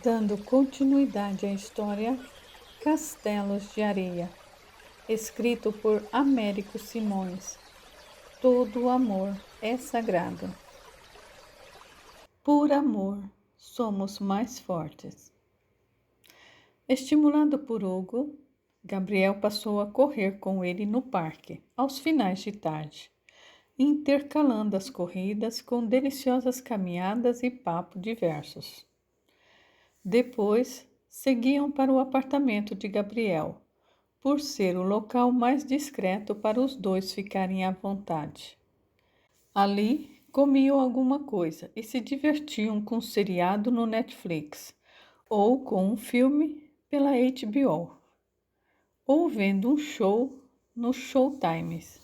Dando continuidade à história Castelos de Areia, escrito por Américo Simões. Todo amor é sagrado. Por amor, somos mais fortes. Estimulado por Hugo, Gabriel passou a correr com ele no parque, aos finais de tarde, intercalando as corridas com deliciosas caminhadas e papos diversos. Depois, seguiam para o apartamento de Gabriel, por ser o local mais discreto para os dois ficarem à vontade. Ali, comiam alguma coisa e se divertiam com um seriado no Netflix, ou com um filme pela HBO, ou vendo um show no Showtimes.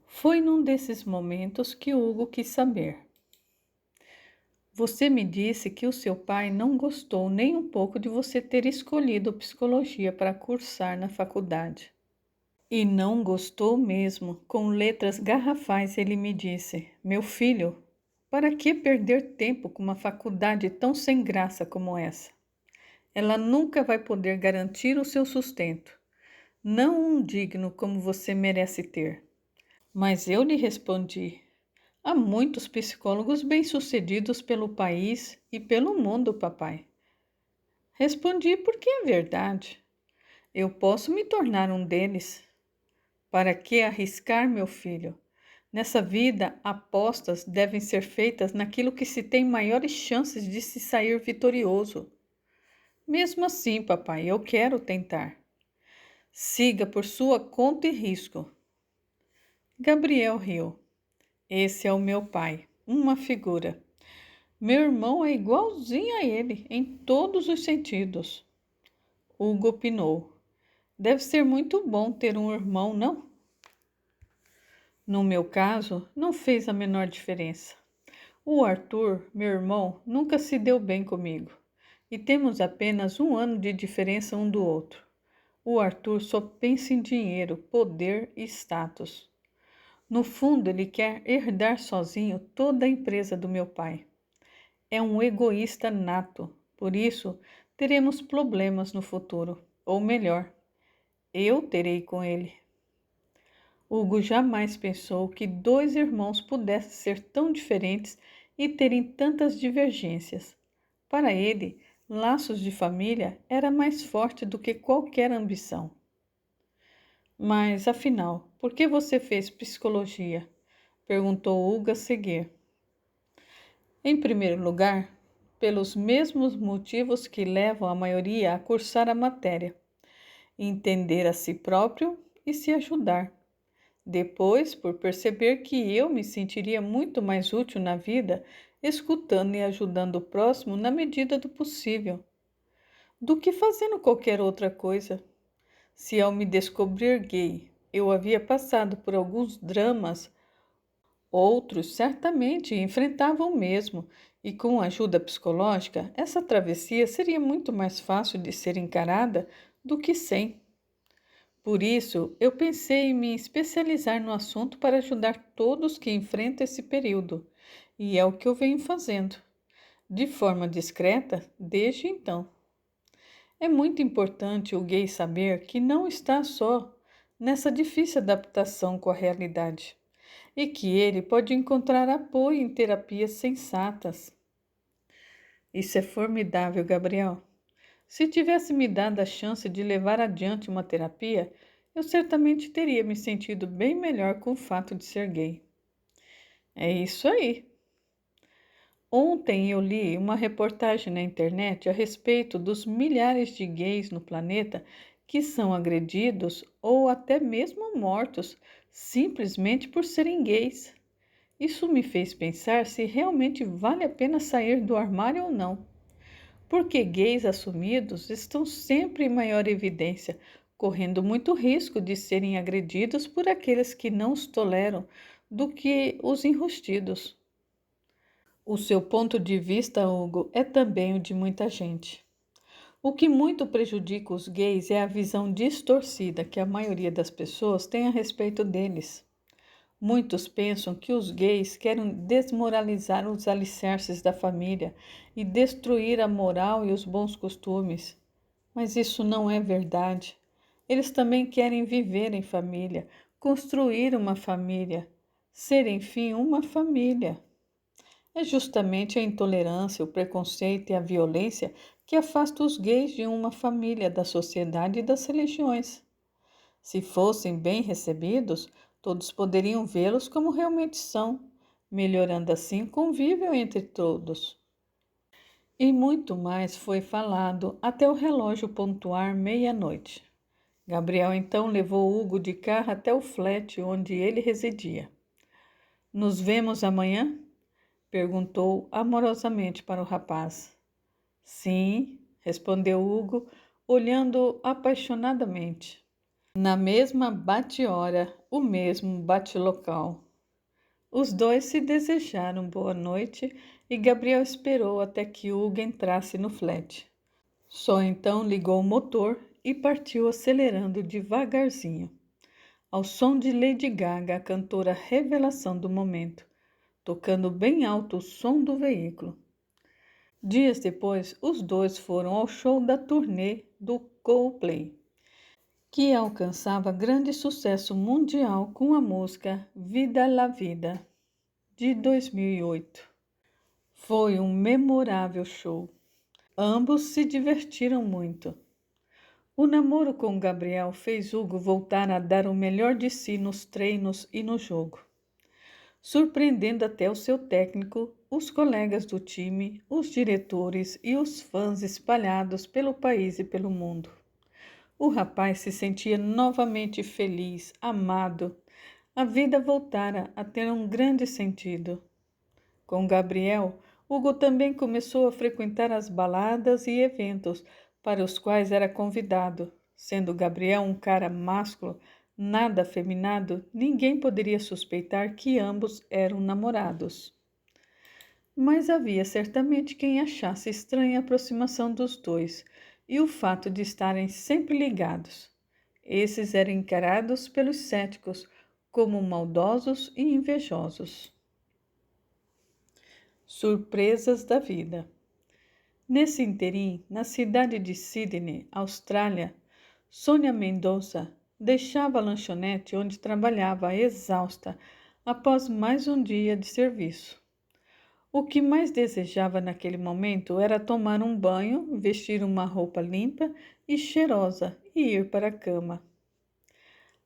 Foi num desses momentos que Hugo quis saber: você me disse que o seu pai não gostou nem um pouco de você ter escolhido psicologia para cursar na faculdade. E não gostou mesmo. Com letras garrafais ele me disse: meu filho, para que perder tempo com uma faculdade tão sem graça como essa? Ela nunca vai poder garantir o seu sustento, não um digno como você merece ter. Mas eu lhe respondi: há muitos psicólogos bem-sucedidos pelo país e pelo mundo, papai. Respondi porque é verdade. Eu posso me tornar um deles. Para que arriscar, meu filho? Nessa vida, apostas devem ser feitas naquilo que se tem maiores chances de se sair vitorioso. Mesmo assim, papai, eu quero tentar. Siga por sua conta e risco. Gabriel riu. Esse é o meu pai, uma figura. Meu irmão é igualzinho a ele, em todos os sentidos. Hugo opinou. Deve ser muito bom ter um irmão, não? No meu caso, não fez a menor diferença. O Arthur, meu irmão, nunca se deu bem comigo. E temos apenas 1 ano de diferença um do outro. O Arthur só pensa em dinheiro, poder e status. No fundo, ele quer herdar sozinho toda a empresa do meu pai. É um egoísta nato, por isso teremos problemas no futuro. Ou melhor, eu terei com ele. Hugo jamais pensou que 2 irmãos pudessem ser tão diferentes e terem tantas divergências. Para ele, laços de família era mais forte do que qualquer ambição. Mas, afinal, por que você fez psicologia? Perguntou Hugo a seguir. Em primeiro lugar, pelos mesmos motivos que levam a maioria a cursar a matéria: entender a si próprio e se ajudar. Depois, por perceber que eu me sentiria muito mais útil na vida escutando e ajudando o próximo na medida do possível, do que fazendo qualquer outra coisa. Se ao me descobrir gay, eu havia passado por alguns dramas, outros certamente enfrentavam o mesmo, e com ajuda psicológica, essa travessia seria muito mais fácil de ser encarada do que sem. Por isso, eu pensei em me especializar no assunto para ajudar todos que enfrentam esse período, e é o que eu venho fazendo, de forma discreta, desde então. É muito importante o gay saber que não está só nessa difícil adaptação com a realidade e que ele pode encontrar apoio em terapias sensatas. Isso é formidável, Gabriel. Se tivesse me dado a chance de levar adiante uma terapia, eu certamente teria me sentido bem melhor com o fato de ser gay. É isso aí. Ontem eu li uma reportagem na internet a respeito dos milhares de gays no planeta que são agredidos ou até mesmo mortos simplesmente por serem gays. Isso me fez pensar se realmente vale a pena sair do armário ou não. Porque gays assumidos estão sempre em maior evidência, correndo muito risco de serem agredidos por aqueles que não os toleram do que os enrustidos. O seu ponto de vista, Hugo, é também o de muita gente. O que muito prejudica os gays é a visão distorcida que a maioria das pessoas tem a respeito deles. Muitos pensam que os gays querem desmoralizar os alicerces da família e destruir a moral e os bons costumes. Mas isso não é verdade. Eles também querem viver em família, construir uma família, ser, enfim, uma família. É justamente a intolerância, o preconceito e a violência que afastam os gays de uma família, da sociedade e das religiões. Se fossem bem recebidos, todos poderiam vê-los como realmente são, melhorando assim o convívio entre todos. E muito mais foi falado até o relógio pontuar meia-noite. Gabriel então levou Hugo de carro até o flat onde ele residia. Nos vemos amanhã? Perguntou amorosamente para o rapaz. Sim, respondeu Hugo, olhando apaixonadamente. Na mesma bate-hora, o mesmo bate-local. Os dois se desejaram boa noite e Gabriel esperou até que Hugo entrasse no flat. Só então ligou o motor e partiu acelerando devagarzinho, ao som de Lady Gaga, a cantora revelação do momento, tocando bem alto o som do veículo. Dias depois, os dois foram ao show da turnê do Coldplay, que alcançava grande sucesso mundial com a música Vida la Vida, de 2008. Foi um memorável show. Ambos se divertiram muito. O namoro com Gabriel fez Hugo voltar a dar o melhor de si nos treinos e no jogo, surpreendendo até o seu técnico, os colegas do time, os diretores e os fãs espalhados pelo país e pelo mundo. O rapaz se sentia novamente feliz, amado. A vida voltara a ter um grande sentido. Com Gabriel, Hugo também começou a frequentar as baladas e eventos para os quais era convidado. Sendo Gabriel um cara másculo, nada afeminado, ninguém poderia suspeitar que ambos eram namorados. Mas havia certamente quem achasse estranha a aproximação dos dois e o fato de estarem sempre ligados. Esses eram encarados pelos céticos como maldosos e invejosos. Surpresas da vida. Nesse interim, na cidade de Sydney, Austrália, Sônia Mendonça deixava a lanchonete onde trabalhava exausta após mais um dia de serviço. O que mais desejava naquele momento era tomar um banho, vestir uma roupa limpa e cheirosa e ir para a cama.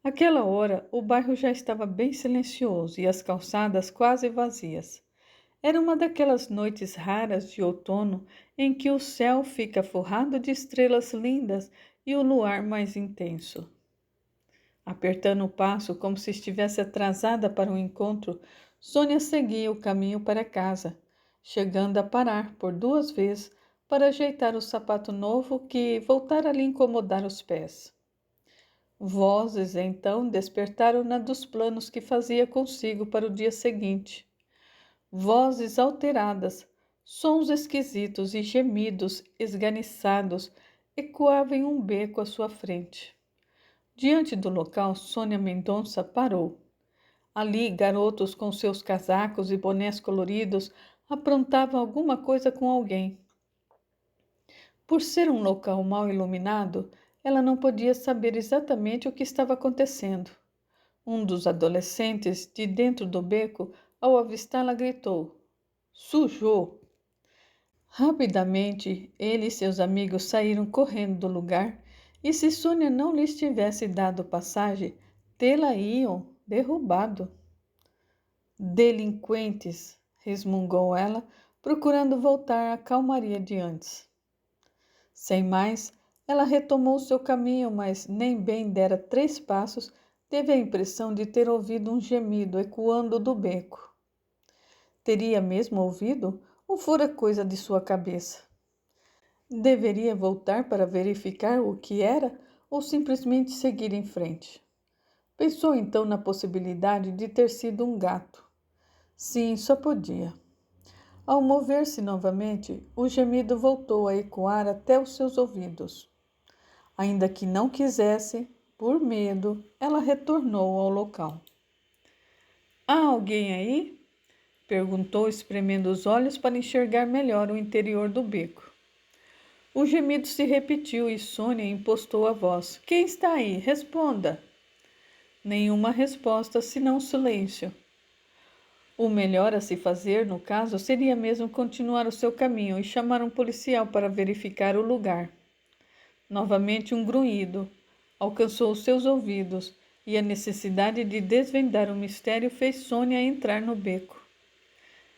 Àquela hora, o bairro já estava bem silencioso e as calçadas quase vazias. Era uma daquelas noites raras de outono em que o céu fica forrado de estrelas lindas e o luar mais intenso. Apertando o passo como se estivesse atrasada para um encontro, Sônia seguia o caminho para casa, chegando a parar por 2 vezes para ajeitar o sapato novo que voltara a lhe incomodar os pés. Vozes então despertaram-na dos planos que fazia consigo para o dia seguinte. Vozes alteradas, sons esquisitos e gemidos esganiçados ecoavam em um beco à sua frente. Diante do local, Sônia Mendonça parou. Ali, garotos com seus casacos e bonés coloridos aprontavam alguma coisa com alguém. Por ser um local mal iluminado, ela não podia saber exatamente o que estava acontecendo. Um dos adolescentes, de dentro do beco, ao avistá-la, gritou: "Sujou!" Rapidamente, ele e seus amigos saíram correndo do lugar, e se Sônia não lhes tivesse dado passagem, tê-la iam derrubado. "Delinquentes!" resmungou ela, procurando voltar à calmaria de antes. Sem mais, ela retomou seu caminho, mas nem bem dera 3 passos, teve a impressão de ter ouvido um gemido ecoando do beco. Teria mesmo ouvido ou fora coisa de sua cabeça? Deveria voltar para verificar o que era ou simplesmente seguir em frente? Pensou então na possibilidade de ter sido um gato. Sim, só podia. Ao mover-se novamente, o gemido voltou a ecoar até os seus ouvidos. Ainda que não quisesse, por medo, ela retornou ao local. Há alguém aí? Perguntou, espremendo os olhos para enxergar melhor o interior do beco. O gemido se repetiu e Sônia impostou a voz. Quem está aí? Responda! Nenhuma resposta, senão silêncio. O melhor a se fazer, no caso, seria mesmo continuar o seu caminho e chamar um policial para verificar o lugar. Novamente um grunhido alcançou os seus ouvidos e a necessidade de desvendar o mistério fez Sônia entrar no beco,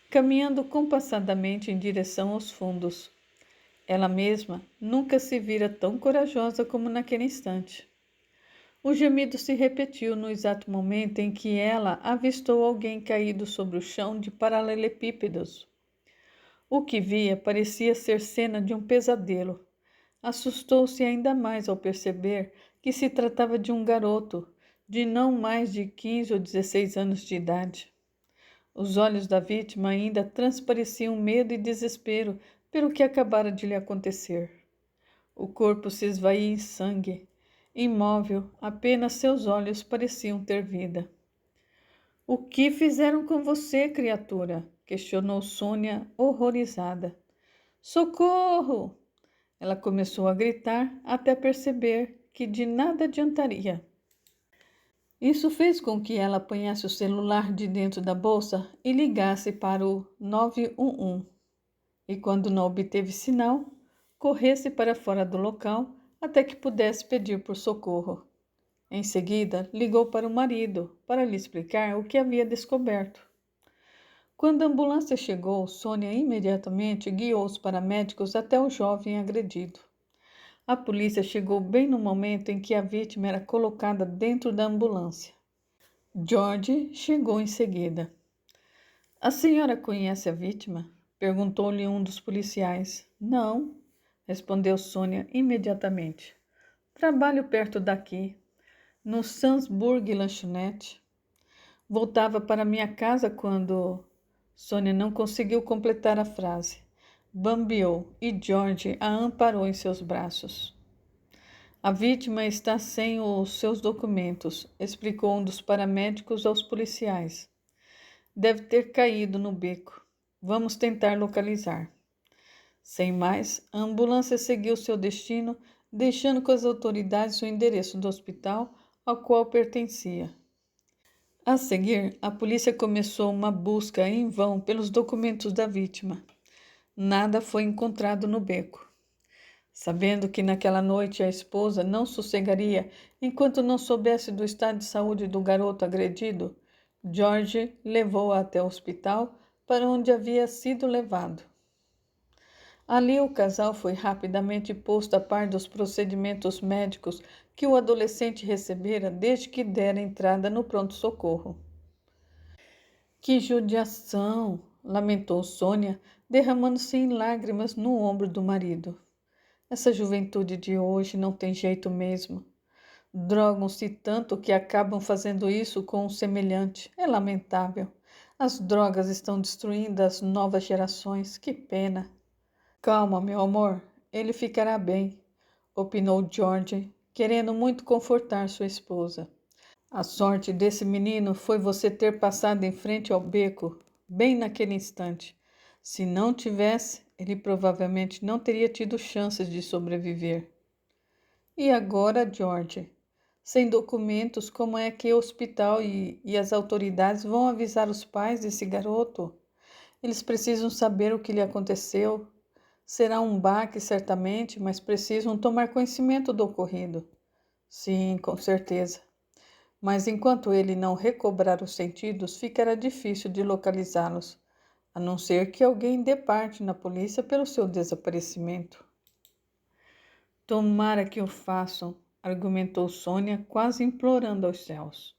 caminhando compassadamente em direção aos fundos. Ela mesma nunca se vira tão corajosa como naquele instante. O gemido se repetiu no exato momento em que ela avistou alguém caído sobre o chão de paralelepípedos. O que via parecia ser cena de um pesadelo. Assustou-se ainda mais ao perceber que se tratava de um garoto, de não mais de 15 ou 16 anos de idade. Os olhos da vítima ainda transpareciam medo e desespero pelo que acabara de lhe acontecer. O corpo se esvaía em sangue. Imóvel, apenas seus olhos pareciam ter vida. O que fizeram com você, criatura? Questionou Sônia, horrorizada. Socorro! Ela começou a gritar até perceber que de nada adiantaria. Isso fez com que ela apanhasse o celular de dentro da bolsa e ligasse para o 911. E quando não obteve sinal, corresse para fora do local até que pudesse pedir por socorro. Em seguida, ligou para o marido para lhe explicar o que havia descoberto. Quando a ambulância chegou, Sônia imediatamente guiou os paramédicos até o jovem agredido. A polícia chegou bem no momento em que a vítima era colocada dentro da ambulância. George chegou em seguida. A senhora conhece a vítima? Perguntou-lhe um dos policiais. Não, respondeu Sônia imediatamente. Trabalho perto daqui, no Sandsburg Lanchonete. Voltava para minha casa quando... Sônia não conseguiu completar a frase. Bambeou e George a amparou em seus braços. A vítima está sem os seus documentos, explicou um dos paramédicos aos policiais. Deve ter caído no beco. Vamos tentar localizar. Sem mais, a ambulância seguiu seu destino, deixando com as autoridades o endereço do hospital ao qual pertencia. A seguir, a polícia começou uma busca em vão pelos documentos da vítima. Nada foi encontrado no beco. Sabendo que naquela noite a esposa não sossegaria enquanto não soubesse do estado de saúde do garoto agredido, George levou-a até o hospital para onde havia sido levado. Ali o casal foi rapidamente posto a par dos procedimentos médicos que o adolescente recebera desde que dera entrada no pronto-socorro. Que judiação! Lamentou Sônia, derramando-se em lágrimas no ombro do marido. Essa juventude de hoje não tem jeito mesmo. Drogam-se tanto que acabam fazendo isso com um semelhante. É lamentável. As drogas estão destruindo as novas gerações. Que pena. Calma, meu amor. Ele ficará bem, opinou George, querendo muito confortar sua esposa. A sorte desse menino foi você ter passado em frente ao beco, bem naquele instante. Se não tivesse, ele provavelmente não teria tido chances de sobreviver. E agora, George? Sem documentos, como é que o hospital e as autoridades vão avisar os pais desse garoto? Eles precisam saber o que lhe aconteceu. Será um baque, certamente, mas precisam tomar conhecimento do ocorrido. Sim, com certeza. Mas enquanto ele não recobrar os sentidos, ficará difícil de localizá-los, a não ser que alguém dê parte na polícia pelo seu desaparecimento. Tomara que o façam, argumentou Sônia, quase implorando aos céus.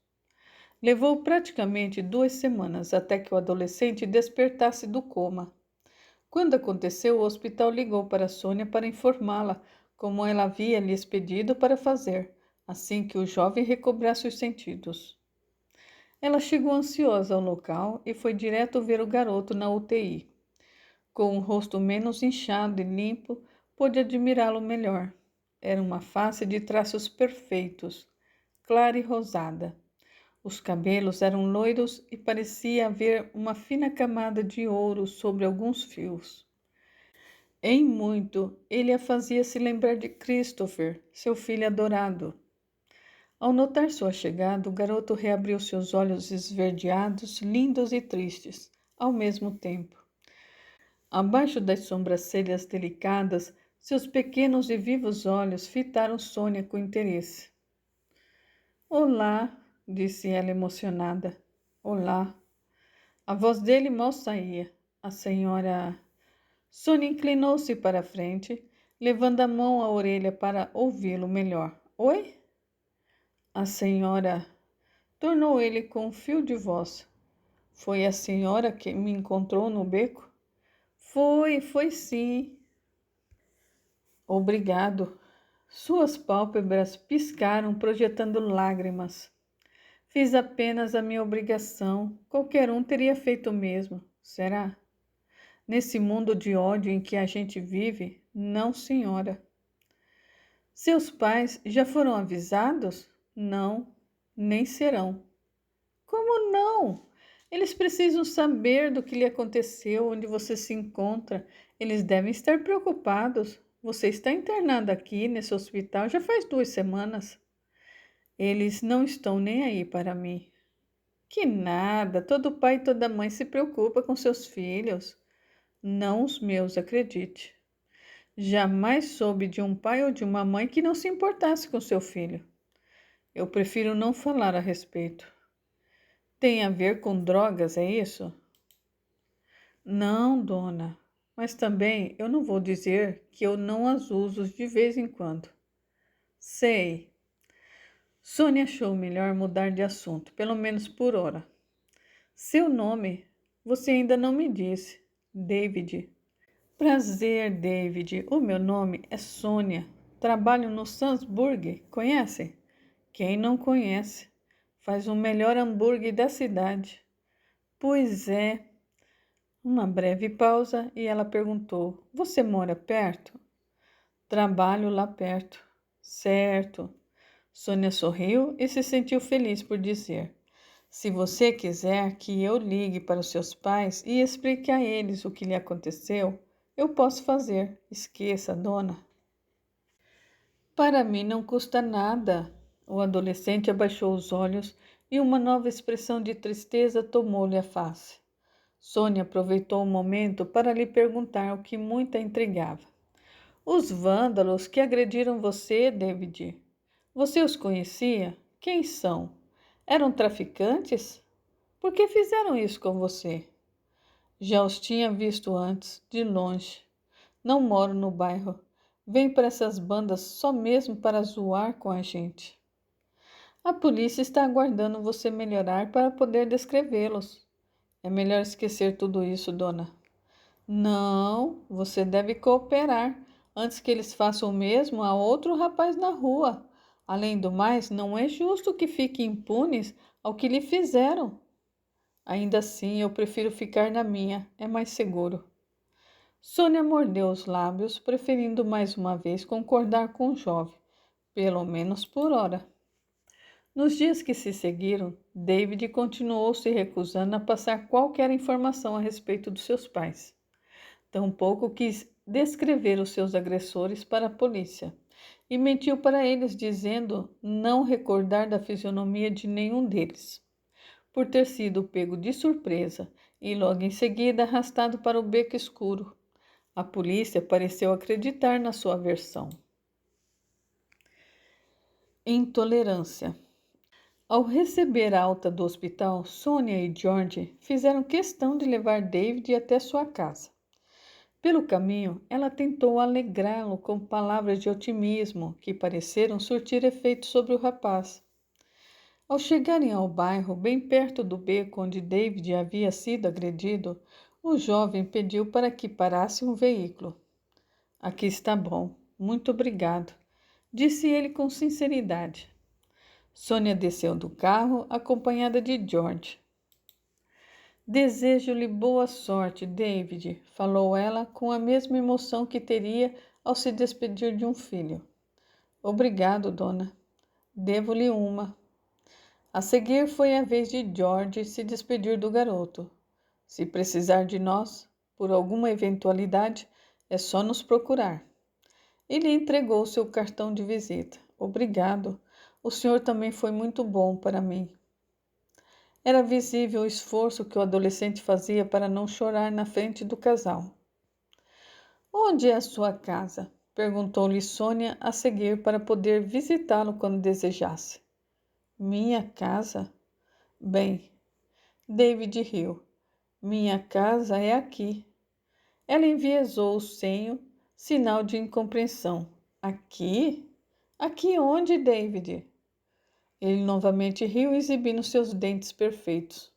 Levou praticamente 2 semanas até que o adolescente despertasse do coma. Quando aconteceu, o hospital ligou para Sônia para informá-la como ela havia lhes pedido para fazer, assim que o jovem recobrasse os sentidos. Ela chegou ansiosa ao local e foi direto ver o garoto na UTI. Com o rosto menos inchado e limpo, pôde admirá-lo melhor. Era uma face de traços perfeitos, clara e rosada. Os cabelos eram loiros e parecia haver uma fina camada de ouro sobre alguns fios. Em muito, ele a fazia se lembrar de Christopher, seu filho adorado. Ao notar sua chegada, o garoto reabriu seus olhos esverdeados, lindos e tristes, ao mesmo tempo. Abaixo das sobrancelhas delicadas, seus pequenos e vivos olhos fitaram Sônia com interesse. Olá, disse ela emocionada. Olá. A voz dele mal saía. A senhora... Sônia inclinou-se para a frente, levando a mão à orelha para ouvi-lo melhor. Oi? A senhora... Tornou ele com um fio de voz. Foi a senhora que me encontrou no beco? Foi sim. Obrigado. Suas pálpebras piscaram, projetando lágrimas. Fiz apenas a minha obrigação. Qualquer um teria feito o mesmo. Será? Nesse mundo de ódio em que a gente vive, não, senhora. Seus pais já foram avisados? Não, nem serão. Como não? Eles precisam saber do que lhe aconteceu, onde você se encontra. Eles devem estar preocupados. Você está internada aqui nesse hospital já faz 2 semanas. Eles não estão nem aí para mim. Que nada, todo pai e toda mãe se preocupa com seus filhos. Não os meus, acredite. Jamais soube de um pai ou de uma mãe que não se importasse com seu filho. Eu prefiro não falar a respeito. Tem a ver com drogas, é isso? Não, dona. Mas também eu não vou dizer que eu não as uso de vez em quando. Sei. Sônia achou melhor mudar de assunto, pelo menos por hora. Seu nome, você ainda não me disse. David. Prazer, David. O meu nome é Sônia. Trabalho no Salzburg. Conhece? Quem não conhece? Faz o melhor hambúrguer da cidade. Pois é. Uma breve pausa e ela perguntou: Você mora perto? Trabalho lá perto. Certo. Sônia sorriu e se sentiu feliz por dizer: Se você quiser que eu ligue para os seus pais e explique a eles o que lhe aconteceu, eu posso fazer. Esqueça, dona. Para mim não custa nada. O adolescente abaixou os olhos e uma nova expressão de tristeza tomou-lhe a face. Sônia aproveitou o momento para lhe perguntar o que muito a intrigava. Os vândalos que agrediram você, David, você os conhecia? Quem são? Eram traficantes? Por que fizeram isso com você? Já os tinha visto antes, de longe. Não moro no bairro. Venho para essas bandas só mesmo para zoar com a gente. A polícia está aguardando você melhorar para poder descrevê-los. É melhor esquecer tudo isso, dona. Não, você deve cooperar antes que eles façam o mesmo a outro rapaz na rua. Além do mais, não é justo que fiquem impunes ao que lhe fizeram. Ainda assim, eu prefiro ficar na minha, é mais seguro. Sônia mordeu os lábios, preferindo mais uma vez concordar com o jovem, pelo menos por hora. Nos dias que se seguiram, David continuou se recusando a passar qualquer informação a respeito dos seus pais. Tampouco quis descrever os seus agressores para a polícia e mentiu para eles dizendo não recordar da fisionomia de nenhum deles, por ter sido pego de surpresa e logo em seguida arrastado para o beco escuro. A polícia pareceu acreditar na sua versão. Intolerância. Ao receber a alta do hospital, Sônia e George fizeram questão de levar David até sua casa. Pelo caminho, ela tentou alegrá-lo com palavras de otimismo que pareceram surtir efeito sobre o rapaz. Ao chegarem ao bairro, bem perto do beco onde David havia sido agredido, o jovem pediu para que parasse um veículo. Aqui está bom, muito obrigado, disse ele com sinceridade. Sônia desceu do carro, acompanhada de George. Desejo-lhe boa sorte, David, falou ela com a mesma emoção que teria ao se despedir de um filho. Obrigado, dona. Devo-lhe uma. A seguir foi a vez de George se despedir do garoto. Se precisar de nós, por alguma eventualidade, é só nos procurar. Ele entregou seu cartão de visita. Obrigado. O senhor também foi muito bom para mim. Era visível o esforço que o adolescente fazia para não chorar na frente do casal. Onde é a sua casa? Perguntou-lhe Sônia a seguir para poder visitá-lo quando desejasse. Minha casa? Bem, David riu. Minha casa é aqui. Ela enviesou o senho, sinal de incompreensão. Aqui? Aqui onde, David? Ele novamente riu, exibindo seus dentes perfeitos.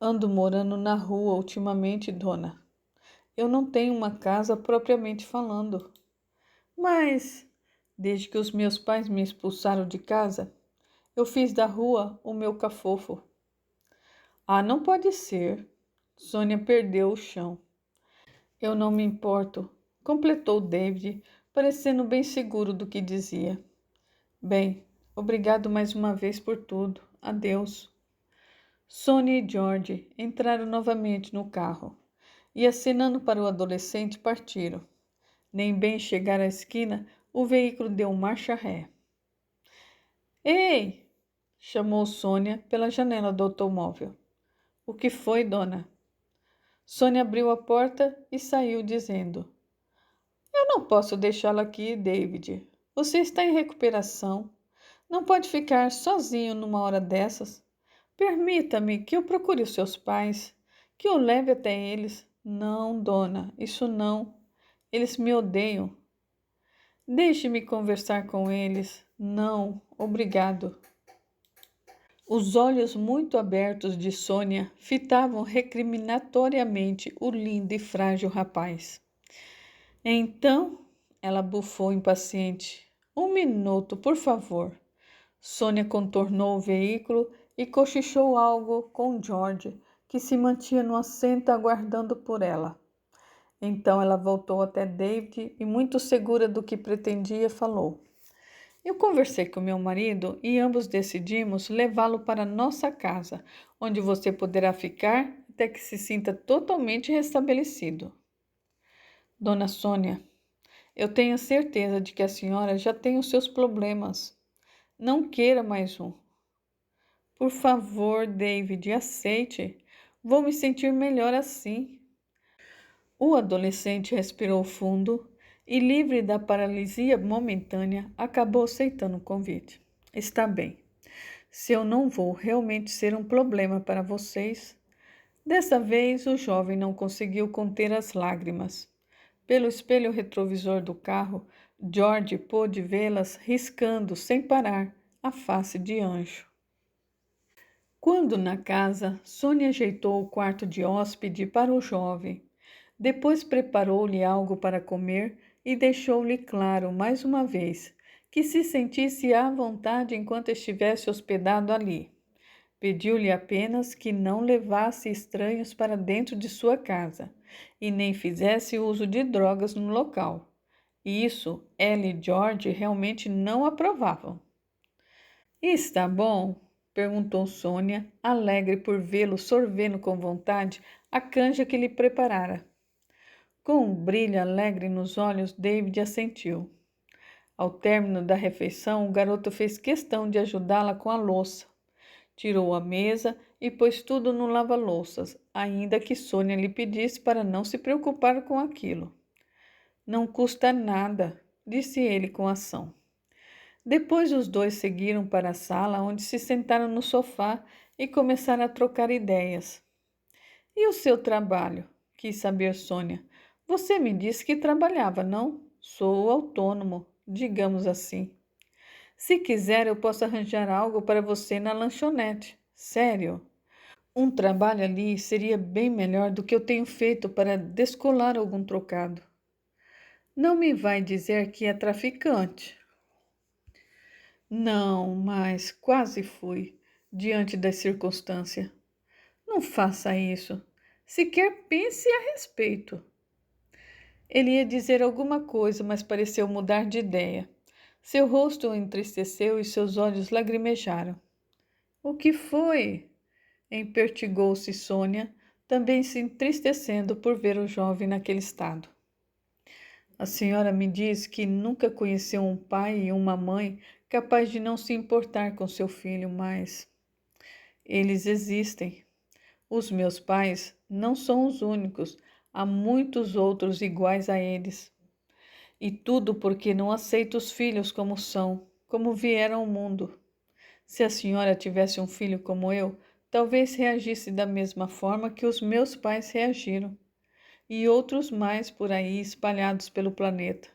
Ando morando na rua ultimamente, dona. Eu não tenho uma casa propriamente falando. Mas, desde que os meus pais me expulsaram de casa, eu fiz da rua o meu cafofo. Ah, não pode ser. Sônia perdeu o chão. Eu não me importo, completou David, parecendo bem seguro do que dizia. Bem, obrigado mais uma vez por tudo. Adeus. Sônia e George entraram novamente no carro e, acenando para o adolescente, partiram. Nem bem chegar à esquina, o veículo deu marcha ré. Ei! Chamou Sônia pela janela do automóvel. O que foi, dona? Sônia abriu a porta e saiu dizendo: Eu não posso deixá-lo aqui, David. Você está em recuperação. Não pode ficar sozinho numa hora dessas. Permita-me que eu procure os seus pais, que eu leve até eles. Não, dona, isso não. Eles me odeiam. Deixe-me conversar com eles. Não, obrigado. Os olhos muito abertos de Sônia fitavam recriminatoriamente o lindo e frágil rapaz. Então, ela bufou impaciente. Um minuto, por favor. Sônia contornou o veículo e cochichou algo com George, que se mantinha no assento aguardando por ela. Então ela voltou até David e, muito segura do que pretendia, falou: Eu conversei com meu marido e ambos decidimos levá-lo para nossa casa, onde você poderá ficar até que se sinta totalmente restabelecido. Dona Sônia, eu tenho certeza de que a senhora já tem os seus problemas. Não queira mais um. Por favor, David, aceite. Vou me sentir melhor assim. O adolescente respirou fundo e, livre da paralisia momentânea, acabou aceitando o convite. Está bem. Se eu não vou realmente ser um problema para vocês. Dessa vez, o jovem não conseguiu conter as lágrimas. Pelo espelho retrovisor do carro, George pôde vê-las riscando, sem parar, a face de Anjo. Quando na casa, Sônia ajeitou o quarto de hóspede para o jovem. Depois preparou-lhe algo para comer e deixou-lhe claro, mais uma vez, que se sentisse à vontade enquanto estivesse hospedado ali. Pediu-lhe apenas que não levasse estranhos para dentro de sua casa e nem fizesse uso de drogas no local. Isso ela e George realmente não aprovavam. Está bom? Perguntou Sônia, alegre por vê-lo sorvendo com vontade a canja que lhe preparara. Com um brilho alegre nos olhos, David assentiu. Ao término da refeição, o garoto fez questão de ajudá-la com a louça. Tirou a mesa e pôs tudo no lava-louças, ainda que Sônia lhe pedisse para não se preocupar com aquilo. Não custa nada, disse ele com ação. Depois os dois seguiram para a sala, onde se sentaram no sofá e começaram a trocar ideias. E o seu trabalho? Quis saber Sônia. Você me disse que trabalhava, não? Sou autônomo, digamos assim. Se quiser, eu posso arranjar algo para você na lanchonete. Sério. Um trabalho ali seria bem melhor do que eu tenho feito para descolar algum trocado. Não me vai dizer que é traficante. Não, mas quase fui, diante da circunstância. Não faça isso. Sequer pense a respeito. Ele ia dizer alguma coisa, mas pareceu mudar de ideia. Seu rosto o entristeceu e seus olhos lagrimejaram. O que foi? Empertigou-se Sônia, também se entristecendo por ver o jovem naquele estado. A senhora me diz que nunca conheceu um pai e uma mãe capaz de não se importar com seu filho, mas eles existem. Os meus pais não são os únicos, há muitos outros iguais a eles. E tudo porque não aceito os filhos como são, como vieram ao mundo. Se a senhora tivesse um filho como eu, talvez reagisse da mesma forma que os meus pais reagiram, e outros mais por aí espalhados pelo planeta.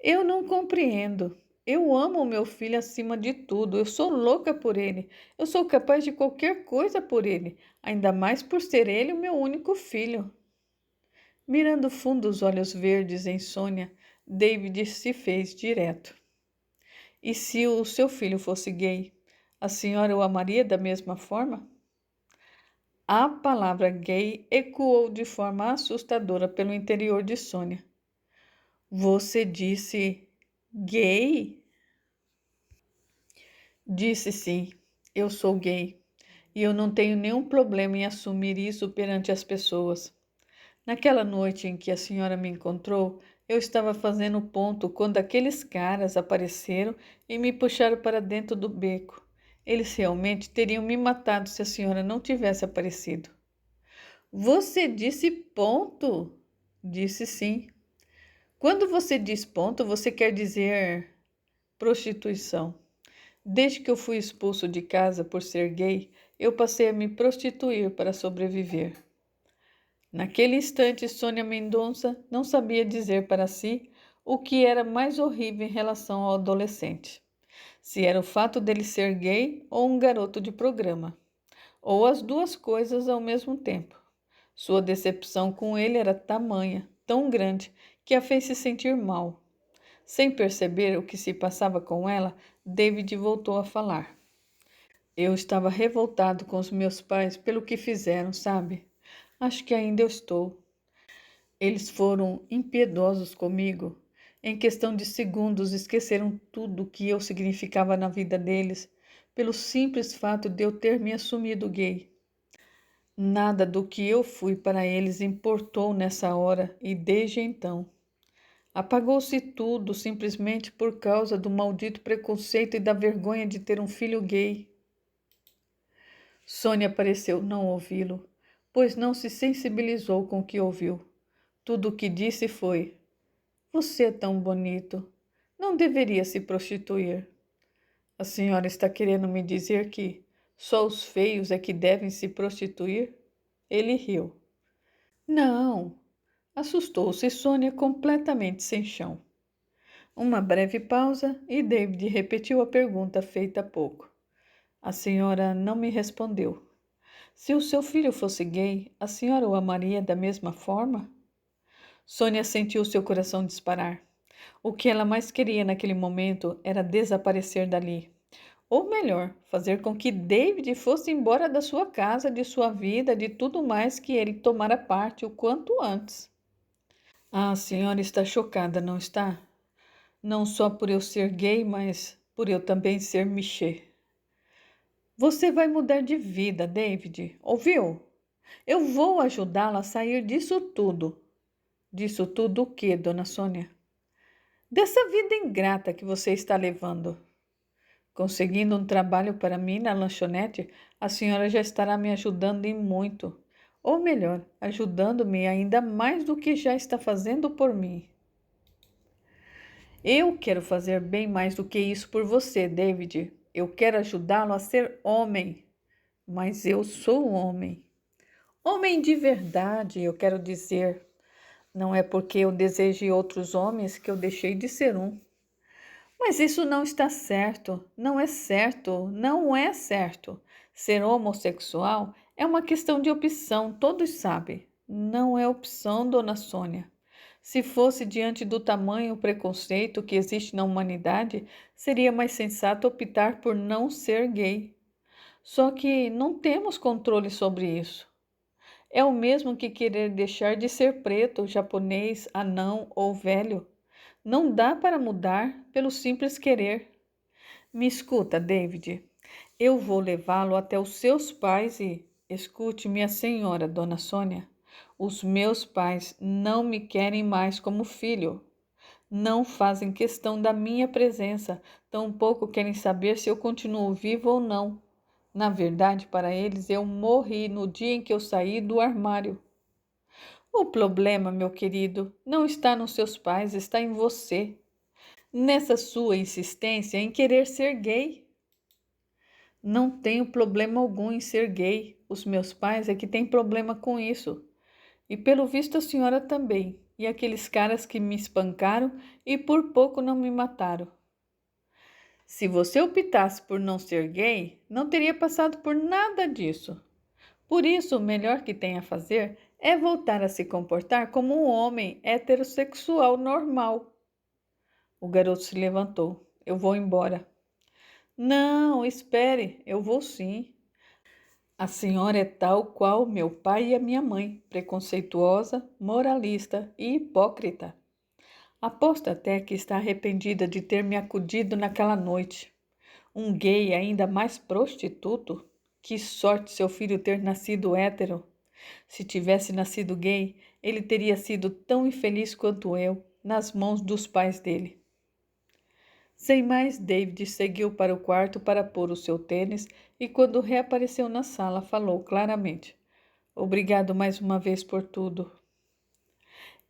Eu não compreendo. Eu amo o meu filho acima de tudo. Eu sou louca por ele. Eu sou capaz de qualquer coisa por ele, ainda mais por ser ele o meu único filho. Mirando fundo os olhos verdes em Sônia, David se fez direto. E se o seu filho fosse gay, a senhora o amaria da mesma forma? A palavra gay ecoou de forma assustadora pelo interior de Sônia. Você disse gay? Disse sim, eu sou gay. E eu não tenho nenhum problema em assumir isso perante as pessoas. Naquela noite em que a senhora me encontrou, eu estava fazendo ponto quando aqueles caras apareceram e me puxaram para dentro do beco. Eles realmente teriam me matado se a senhora não tivesse aparecido. Você disse ponto? Disse sim. Quando você diz ponto, você quer dizer prostituição. Desde que eu fui expulso de casa por ser gay, eu passei a me prostituir para sobreviver. Naquele instante, Sônia Mendonça não sabia dizer para si o que era mais horrível em relação ao adolescente. Se era o fato dele ser gay ou um garoto de programa, ou as duas coisas ao mesmo tempo. Sua decepção com ele era tamanha, tão grande, que a fez se sentir mal. Sem perceber o que se passava com ela, David voltou a falar. Eu estava revoltado com os meus pais pelo que fizeram, sabe? Acho que ainda eu estou. Eles foram impiedosos comigo. Em questão de segundos, esqueceram tudo o que eu significava na vida deles, pelo simples fato de eu ter me assumido gay. Nada do que eu fui para eles importou nessa hora e desde então. Apagou-se tudo simplesmente por causa do maldito preconceito e da vergonha de ter um filho gay. Sônia pareceu não ouvi-lo, pois não se sensibilizou com o que ouviu. Tudo o que disse foi: Você é tão bonito. Não deveria se prostituir. A senhora está querendo me dizer que só os feios é que devem se prostituir? Ele riu. Não. Assustou-se Sônia completamente sem chão. Uma breve pausa e David repetiu a pergunta feita há pouco. A senhora não me respondeu. Se o seu filho fosse gay, a senhora o amaria da mesma forma? Sônia sentiu seu coração disparar. O que ela mais queria naquele momento era desaparecer dali. Ou melhor, fazer com que David fosse embora da sua casa, de sua vida, de tudo mais que ele tomara parte o quanto antes. A senhora está chocada, não está? Não só por eu ser gay, mas por eu também ser Michê. Você vai mudar de vida, David, ouviu? Eu vou ajudá-la a sair disso tudo. Disso tudo o quê, dona Sônia? Dessa vida ingrata que você está levando. Conseguindo um trabalho para mim na lanchonete, a senhora já estará me ajudando em muito. Ou melhor, ajudando-me ainda mais do que já está fazendo por mim. Eu quero fazer bem mais do que isso por você, David. Eu quero ajudá-lo a ser homem. Mas eu sou um homem. Homem de verdade, eu quero dizer. Não é porque eu deseje outros homens que eu deixei de ser um. Mas isso não está certo. Não é certo. Não é certo. Ser homossexual é uma questão de opção, todos sabem. Não é opção, dona Sônia. Se fosse diante do tamanho preconceito que existe na humanidade, seria mais sensato optar por não ser gay. Só que não temos controle sobre isso. É o mesmo que querer deixar de ser preto, japonês, anão ou velho. Não dá para mudar pelo simples querer. Me escuta, David. Eu vou levá-lo até os seus pais e... Escute, minha senhora, dona Sônia. Os meus pais não me querem mais como filho. Não fazem questão da minha presença, tampouco querem saber se eu continuo vivo ou não. Na verdade, para eles, eu morri no dia em que eu saí do armário. O problema, meu querido, não está nos seus pais, está em você. Nessa sua insistência em querer ser gay. Não tenho problema algum em ser gay. Os meus pais é que têm problema com isso. E pelo visto a senhora também. E aqueles caras que me espancaram e por pouco não me mataram. Se você optasse por não ser gay, não teria passado por nada disso. Por isso, o melhor que tem a fazer é voltar a se comportar como um homem heterossexual normal. O garoto se levantou. Eu vou embora. Não, espere, eu vou sim. A senhora é tal qual meu pai e a minha mãe, preconceituosa, moralista e hipócrita. Aposto até que está arrependida de ter me acudido naquela noite. Um gay ainda mais prostituto? Que sorte seu filho ter nascido hétero. Se tivesse nascido gay, ele teria sido tão infeliz quanto eu, nas mãos dos pais dele. Sem mais, David seguiu para o quarto para pôr o seu tênis e, quando reapareceu na sala, falou claramente: Obrigado mais uma vez por tudo.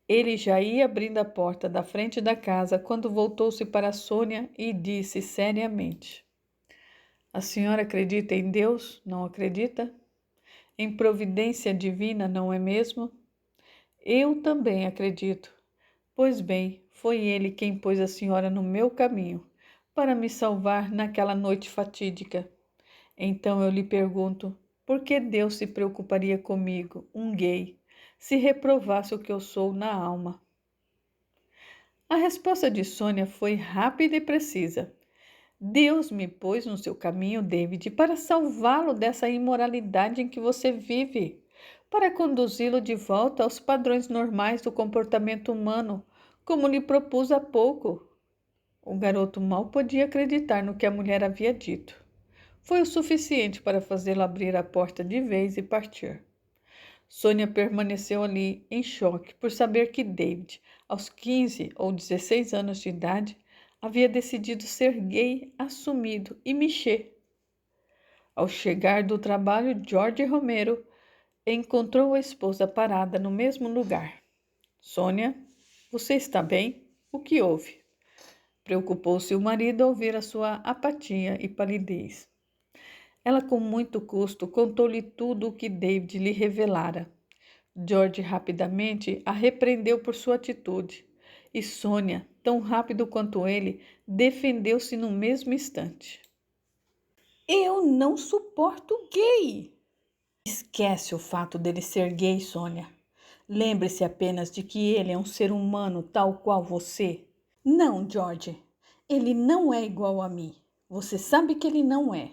Ele já ia abrindo a porta da frente da casa quando voltou-se para Sônia e disse seriamente: A senhora acredita em Deus, não acredita? Em providência divina, não é mesmo? Eu também acredito. Pois bem, foi ele quem pôs a senhora no meu caminho, para me salvar naquela noite fatídica. Então eu lhe pergunto, por que Deus se preocuparia comigo, um gay, se reprovasse o que eu sou na alma? A resposta de Sônia foi rápida e precisa. Deus me pôs no seu caminho, David, para salvá-lo dessa imoralidade em que você vive, para conduzi-lo de volta aos padrões normais do comportamento humano, como lhe propus há pouco. O garoto mal podia acreditar no que a mulher havia dito. Foi o suficiente para fazê-lo abrir a porta de vez e partir. Sônia permaneceu ali em choque por saber que David, aos 15 ou 16 anos de idade, havia decidido ser gay assumido e mexer. Ao chegar do trabalho, George Romero encontrou a esposa parada no mesmo lugar. Sônia, você está bem? O que houve? Preocupou-se o marido ao ver a sua apatia e palidez. Ela, com muito custo, contou-lhe tudo o que David lhe revelara. George rapidamente a repreendeu por sua atitude, e Sônia, tão rápido quanto ele, defendeu-se no mesmo instante. Eu não suporto gay! Esquece o fato dele ser gay, Sônia. Lembre-se apenas de que ele é um ser humano tal qual você. Não, George, ele não é igual a mim. Você sabe que ele não é.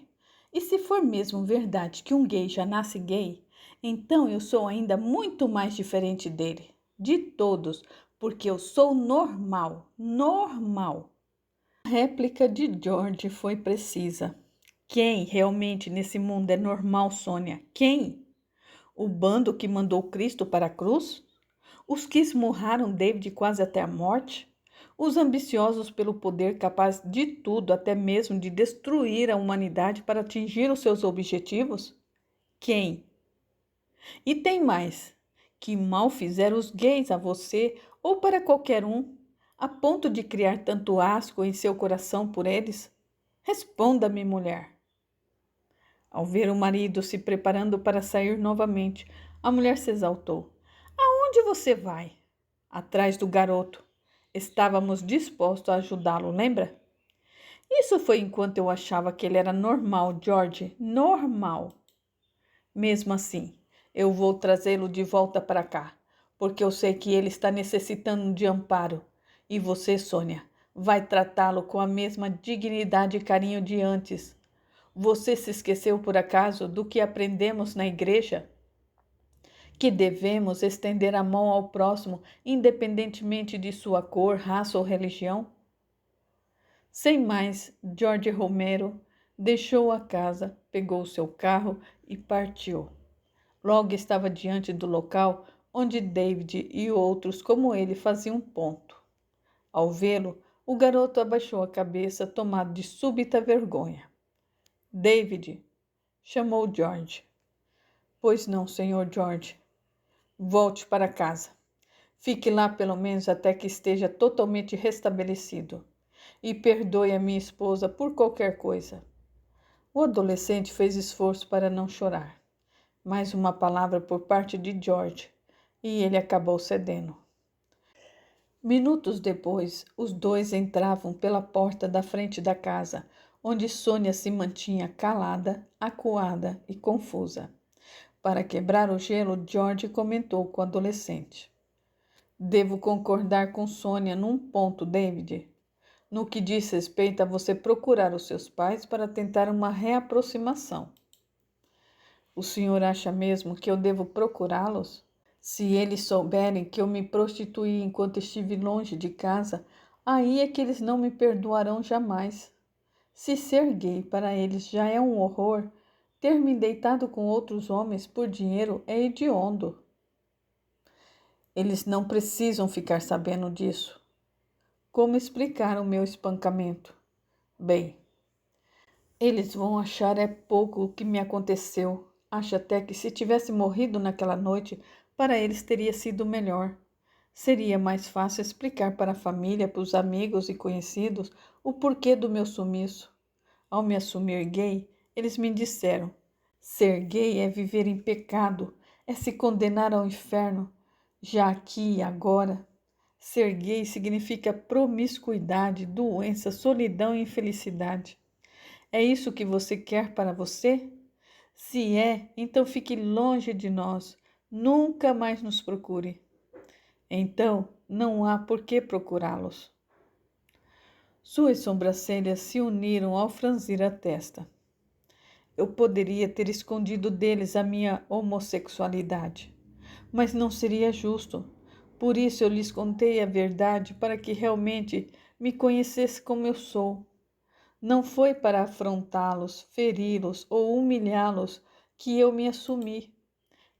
E se for mesmo verdade que um gay já nasce gay, então eu sou ainda muito mais diferente dele, de todos, porque eu sou normal, normal. A réplica de George foi precisa. Quem realmente nesse mundo é normal, Sônia? Quem? O bando que mandou Cristo para a cruz? Os que esmurraram David quase até a morte? Os ambiciosos pelo poder capaz de tudo, até mesmo de destruir a humanidade para atingir os seus objetivos? Quem? E tem mais, que mal fizeram os gays a você ou para qualquer um, a ponto de criar tanto asco em seu coração por eles? Responda-me, mulher. Ao ver o marido se preparando para sair novamente, a mulher se exaltou. Aonde você vai? Atrás do garoto. Estávamos dispostos a ajudá-lo, lembra? Isso foi enquanto eu achava que ele era normal, George, normal. Mesmo assim, eu vou trazê-lo de volta para cá, porque eu sei que ele está necessitando de amparo. E você, Sônia, vai tratá-lo com a mesma dignidade e carinho de antes. Você se esqueceu, por acaso, do que aprendemos na igreja? Que devemos estender a mão ao próximo, independentemente de sua cor, raça ou religião? Sem mais, George Romero Deixou a casa, pegou seu carro e partiu. Logo estava diante do local onde David e outros como ele faziam ponto. Ao vê-lo, o garoto abaixou a cabeça, tomado de súbita vergonha. David, chamou George. Pois não, senhor George. Volte para casa. Fique lá pelo menos até que esteja totalmente restabelecido. E perdoe a minha esposa por qualquer coisa. O adolescente fez esforço para não chorar. Mais uma palavra por parte de George, e ele acabou cedendo. Minutos depois, os dois entravam pela porta da frente da casa, onde Sônia se mantinha calada, acuada e confusa. Para quebrar o gelo, George comentou com o adolescente. Devo concordar com Sônia num ponto, David. No que diz respeito a você procurar os seus pais para tentar uma reaproximação. O senhor acha mesmo que eu devo procurá-los? Se eles souberem que eu me prostituí enquanto estive longe de casa, aí é que eles não me perdoarão jamais. Se ser gay para eles já é um horror, ter me deitado com outros homens por dinheiro é hediondo. Eles não precisam ficar sabendo disso. Como explicar o meu espancamento? Bem, eles vão achar é pouco o que me aconteceu. Acho até que se tivesse morrido naquela noite, para eles teria sido melhor. Seria mais fácil explicar para a família, para os amigos e conhecidos, o porquê do meu sumiço. Ao me assumir gay, eles me disseram: ser gay é viver em pecado, é se condenar ao inferno. Já aqui e agora, ser gay significa promiscuidade, doença, solidão e infelicidade. É isso que você quer para você? Se é, então fique longe de nós. Nunca mais nos procure. Então, não há por que procurá-los. Suas sobrancelhas se uniram ao franzir a testa. Eu poderia ter escondido deles a minha homossexualidade, mas não seria justo. Por isso eu lhes contei a verdade para que realmente me conhecesse como eu sou. Não foi para afrontá-los, feri-los ou humilhá-los que eu me assumi.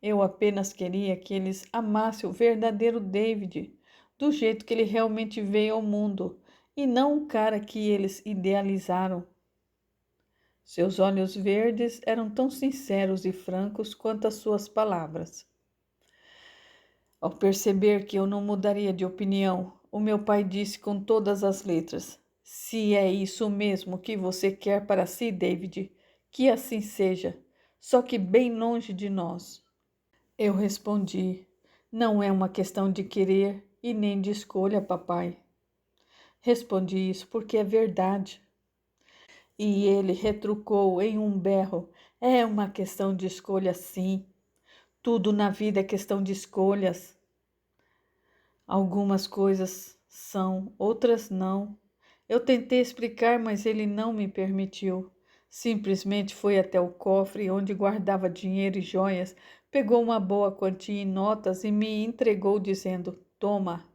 Eu apenas queria que eles amassem o verdadeiro David, do jeito que ele realmente veio ao mundo, e não o cara que eles idealizaram. Seus olhos verdes eram tão sinceros e francos quanto as suas palavras. Ao perceber que eu não mudaria de opinião, o meu pai disse com todas as letras: se é isso mesmo que você quer para si, David, que assim seja, só que bem longe de nós. Eu respondi: não é uma questão de querer e nem de escolha, papai. Respondi isso porque é verdade. E ele retrucou em um berro: é uma questão de escolha, sim. Tudo na vida é questão de escolhas. Algumas coisas são, outras não. Eu tentei explicar, mas ele não me permitiu. Simplesmente foi até o cofre onde guardava dinheiro e joias, pegou uma boa quantia em notas e me entregou dizendo: toma,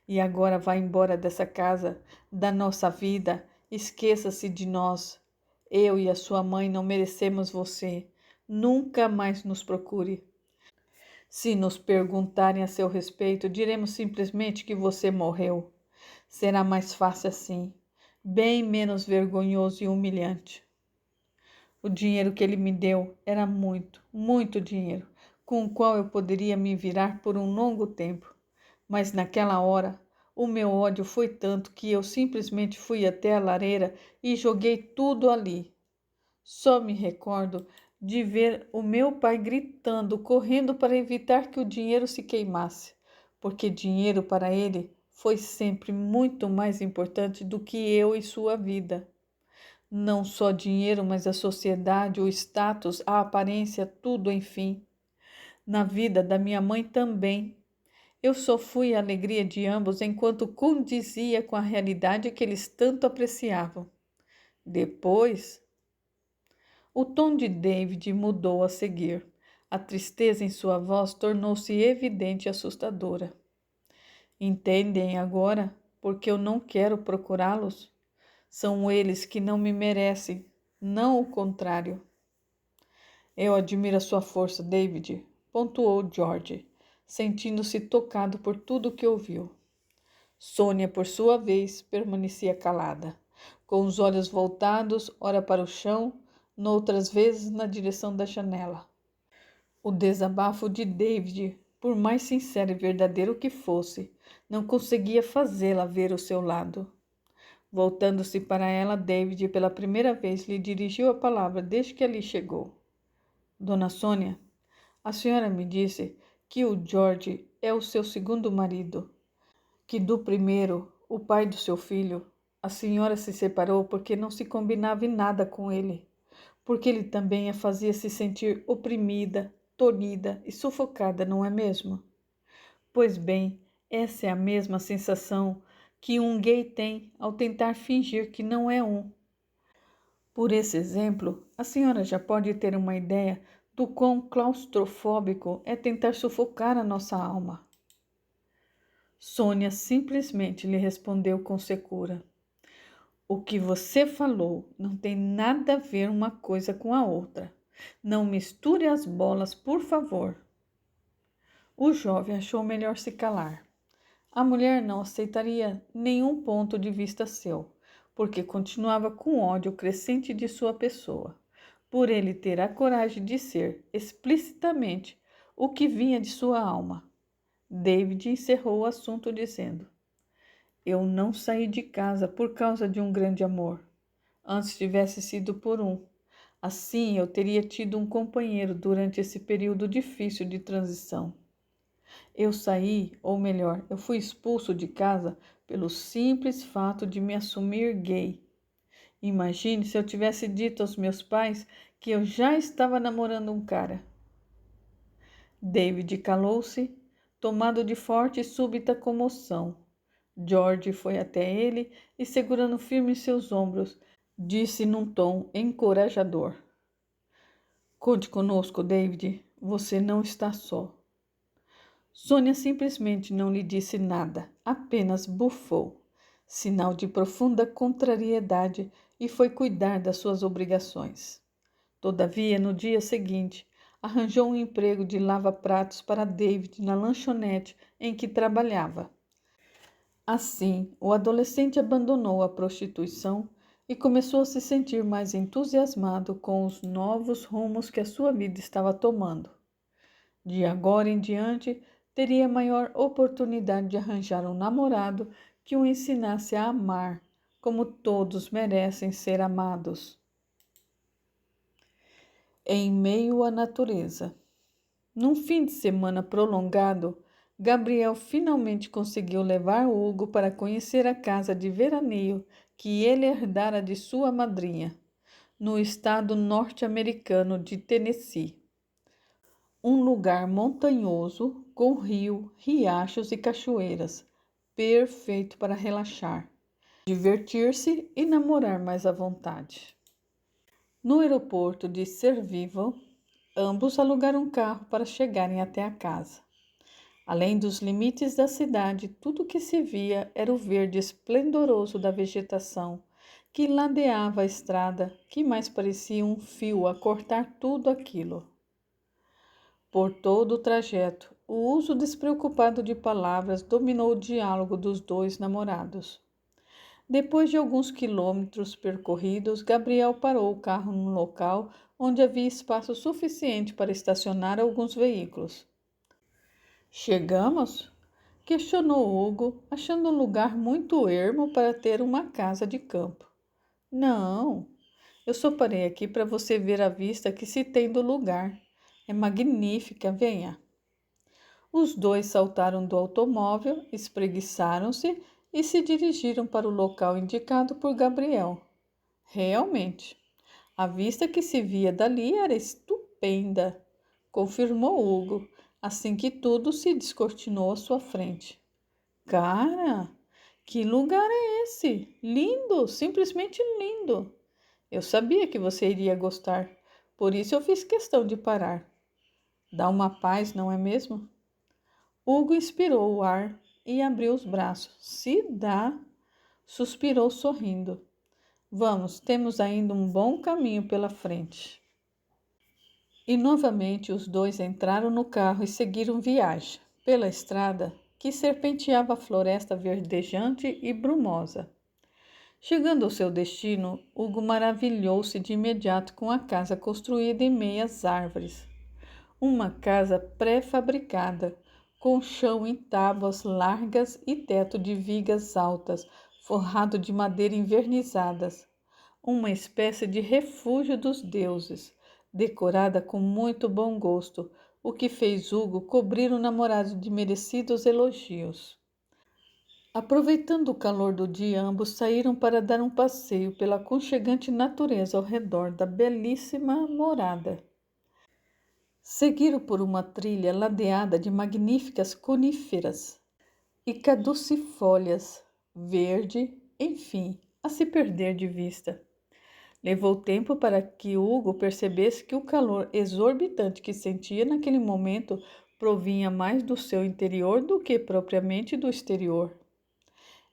e agora vá embora dessa casa, da nossa vida, esqueça-se de nós. Eu e a sua mãe não merecemos você. Nunca mais nos procure. Se nos perguntarem a seu respeito, diremos simplesmente que você morreu. Será mais fácil assim, bem menos vergonhoso e humilhante. O dinheiro que ele me deu era muito, muito dinheiro, com o qual eu poderia me virar por um longo tempo. Mas naquela hora, o meu ódio foi tanto que eu simplesmente fui até a lareira e joguei tudo ali. Só me recordo de ver o meu pai gritando, correndo para evitar que o dinheiro se queimasse, porque dinheiro para ele foi sempre muito mais importante do que eu e sua vida. Não só dinheiro, mas a sociedade, o status, a aparência, tudo, enfim. Na vida da minha mãe também. Eu só fui a alegria de ambos enquanto condizia com a realidade que eles tanto apreciavam. Depois, o tom de David mudou a seguir. A tristeza em sua voz tornou-se evidente e assustadora. Entendem agora porque eu não quero procurá-los? São eles que não me merecem. não o contrário. Eu admiro a sua força, David, pontuou George, sentindo-se tocado por tudo o que ouviu. Sônia, por sua vez, permanecia calada, com os olhos voltados, ora para o chão, noutras vezes na direção da janela. O desabafo de David, por mais sincero e verdadeiro que fosse, não conseguia fazê-la ver o seu lado. Voltando-se para ela, David pela primeira vez lhe dirigiu a palavra desde que ali chegou. Dona Sônia, a senhora me disse que o George é o seu segundo marido, que do primeiro, o pai do seu filho, a senhora se separou porque não se combinava em nada com ele, porque ele também a fazia se sentir oprimida, tolhida e sufocada, não é mesmo? Pois bem, essa é a mesma sensação que um gay tem ao tentar fingir que não é um. Por esse exemplo, a senhora já pode ter uma ideia do quão claustrofóbico é tentar sufocar a nossa alma. Sônia simplesmente lhe respondeu com secura. O que você falou não tem nada a ver uma coisa com a outra. Não misture as bolas, por favor. O jovem achou melhor se calar. A mulher não aceitaria nenhum ponto de vista seu, porque continuava com ódio crescente de sua pessoa, por ele ter a coragem de ser explicitamente o que vinha de sua alma. David encerrou o assunto dizendo: Eu não saí de casa por causa de um grande amor. Antes tivesse sido por um. Assim eu teria tido um companheiro durante esse período difícil de transição. Eu saí, ou melhor, eu fui expulso de casa pelo simples fato de me assumir gay. Imagine se eu tivesse dito aos meus pais que eu já estava namorando um cara. David calou-se, tomado de forte e súbita comoção. George foi até ele e, segurando firme seus ombros, disse num tom encorajador: Conte conosco, David. Você não está só. Sônia simplesmente não lhe disse nada, apenas bufou, sinal de profunda contrariedade, e foi cuidar das suas obrigações. Todavia, no dia seguinte, arranjou um emprego de lava-pratos para David na lanchonete em que trabalhava. Assim, o adolescente abandonou a prostituição e começou a se sentir mais entusiasmado com os novos rumos que a sua vida estava tomando. De agora em diante, teria maior oportunidade de arranjar um namorado que o ensinasse a amar, como todos merecem ser amados. Em meio à natureza. Num fim de semana prolongado, Gabriel finalmente conseguiu levar Hugo para conhecer a casa de veraneio que ele herdara de sua madrinha, no estado norte-americano de Tennessee. Um lugar montanhoso, com rio, riachos e cachoeiras, perfeito para relaxar, divertir-se e namorar mais à vontade. No aeroporto de Servival, ambos alugaram um carro para chegarem até a casa. Além dos limites da cidade, tudo o que se via era o verde esplendoroso da vegetação, que ladeava a estrada, que mais parecia um fio a cortar tudo aquilo. Por todo o trajeto, o uso despreocupado de palavras dominou o diálogo dos dois namorados. Depois de alguns quilômetros percorridos, Gabriel parou o carro num local onde havia espaço suficiente para estacionar alguns veículos. Chegamos? Questionou Hugo, achando um lugar muito ermo para ter uma casa de campo. Não, eu só parei aqui para você ver a vista que se tem do lugar. É magnífica, venha. Os dois saltaram do automóvel, espreguiçaram-se e se dirigiram para o local indicado por Gabriel. Realmente, a vista que se via dali era estupenda, confirmou Hugo, assim que tudo se descortinou à sua frente. Cara, que lugar é esse? Lindo, simplesmente lindo. Eu sabia que você iria gostar, por isso eu fiz questão de parar. Dá uma paz, não é mesmo? Hugo inspirou o ar e abriu os braços. Se dá, suspirou sorrindo. Vamos, temos ainda um bom caminho pela frente. E novamente os dois entraram no carro e seguiram viagem, pela estrada que serpenteava a floresta verdejante e brumosa. Chegando ao seu destino, Hugo maravilhou-se de imediato com a casa construída em meias árvores. Uma casa pré-fabricada, com chão em tábuas largas e teto de vigas altas, forrado de madeira envernizadas. Uma espécie de refúgio dos deuses, decorada com muito bom gosto, o que fez Hugo cobrir o namorado de merecidos elogios. Aproveitando o calor do dia, ambos saíram para dar um passeio pela aconchegante natureza ao redor da belíssima morada. Seguiram por uma trilha ladeada de magníficas coníferas e caducifólias, verde, enfim, a se perder de vista. Levou tempo para que Hugo percebesse que o calor exorbitante que sentia naquele momento provinha mais do seu interior do que propriamente do exterior.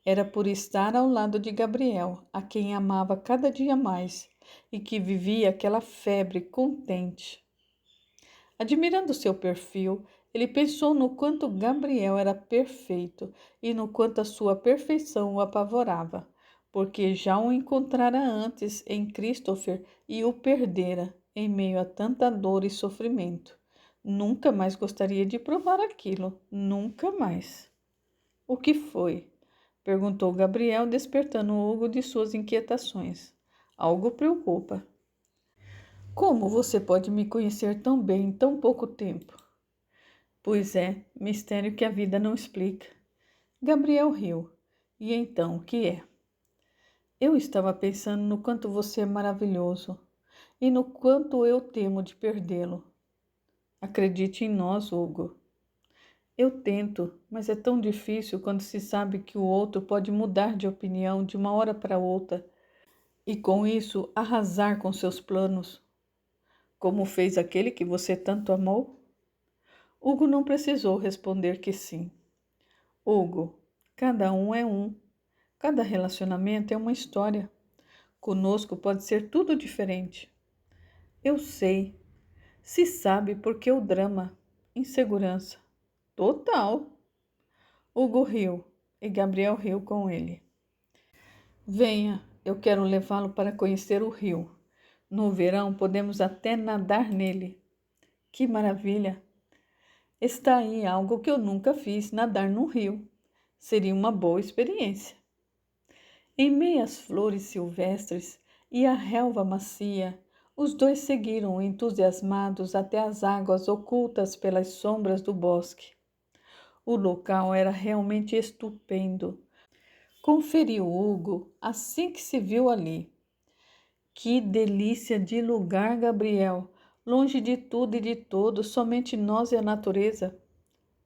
Era por estar ao lado de Gabriel, a quem amava cada dia mais, e que vivia aquela febre contente. Admirando seu perfil, ele pensou no quanto Gabriel era perfeito e no quanto a sua perfeição o apavorava, porque já o encontrara antes em Christopher e o perdera em meio a tanta dor e sofrimento. Nunca mais gostaria de provar aquilo, nunca mais. O que foi? Perguntou Gabriel, despertando Hugo de suas inquietações. Algo preocupa. Como você pode me conhecer tão bem em tão pouco tempo? Pois é, mistério que a vida não explica. Gabriel riu. E então, o que é? Eu estava pensando no quanto você é maravilhoso e no quanto eu temo de perdê-lo. Acredite em nós, Hugo. Eu tento, mas é tão difícil quando se sabe que o outro pode mudar de opinião de uma hora para outra e com isso arrasar com seus planos, como fez aquele que você tanto amou? Hugo não precisou responder que sim. Hugo, cada um é um. Cada relacionamento é uma história. Conosco pode ser tudo diferente. Eu sei. Se sabe porque o drama, insegurança. Total. Hugo riu e Gabriel riu com ele. Venha, eu quero levá-lo para conhecer o rio. No verão podemos até nadar nele. Que maravilha! Está aí algo que eu nunca fiz, nadar no rio. Seria uma boa experiência. Em meio às flores silvestres e à relva macia, os dois seguiram entusiasmados até as águas ocultas pelas sombras do bosque. O local era realmente estupendo. Conferiu Hugo assim que se viu ali. Que delícia de lugar, Gabriel! Longe de tudo e de todos, somente nós e a natureza.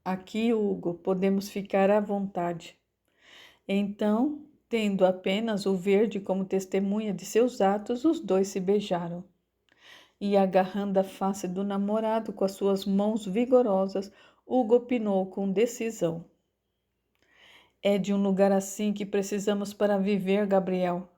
Aqui, Hugo, podemos ficar à vontade. Então, tendo apenas o verde como testemunha de seus atos, os dois se beijaram. E agarrando a face do namorado com as suas mãos vigorosas, Hugo opinou com decisão. É de um lugar assim que precisamos para viver, Gabriel,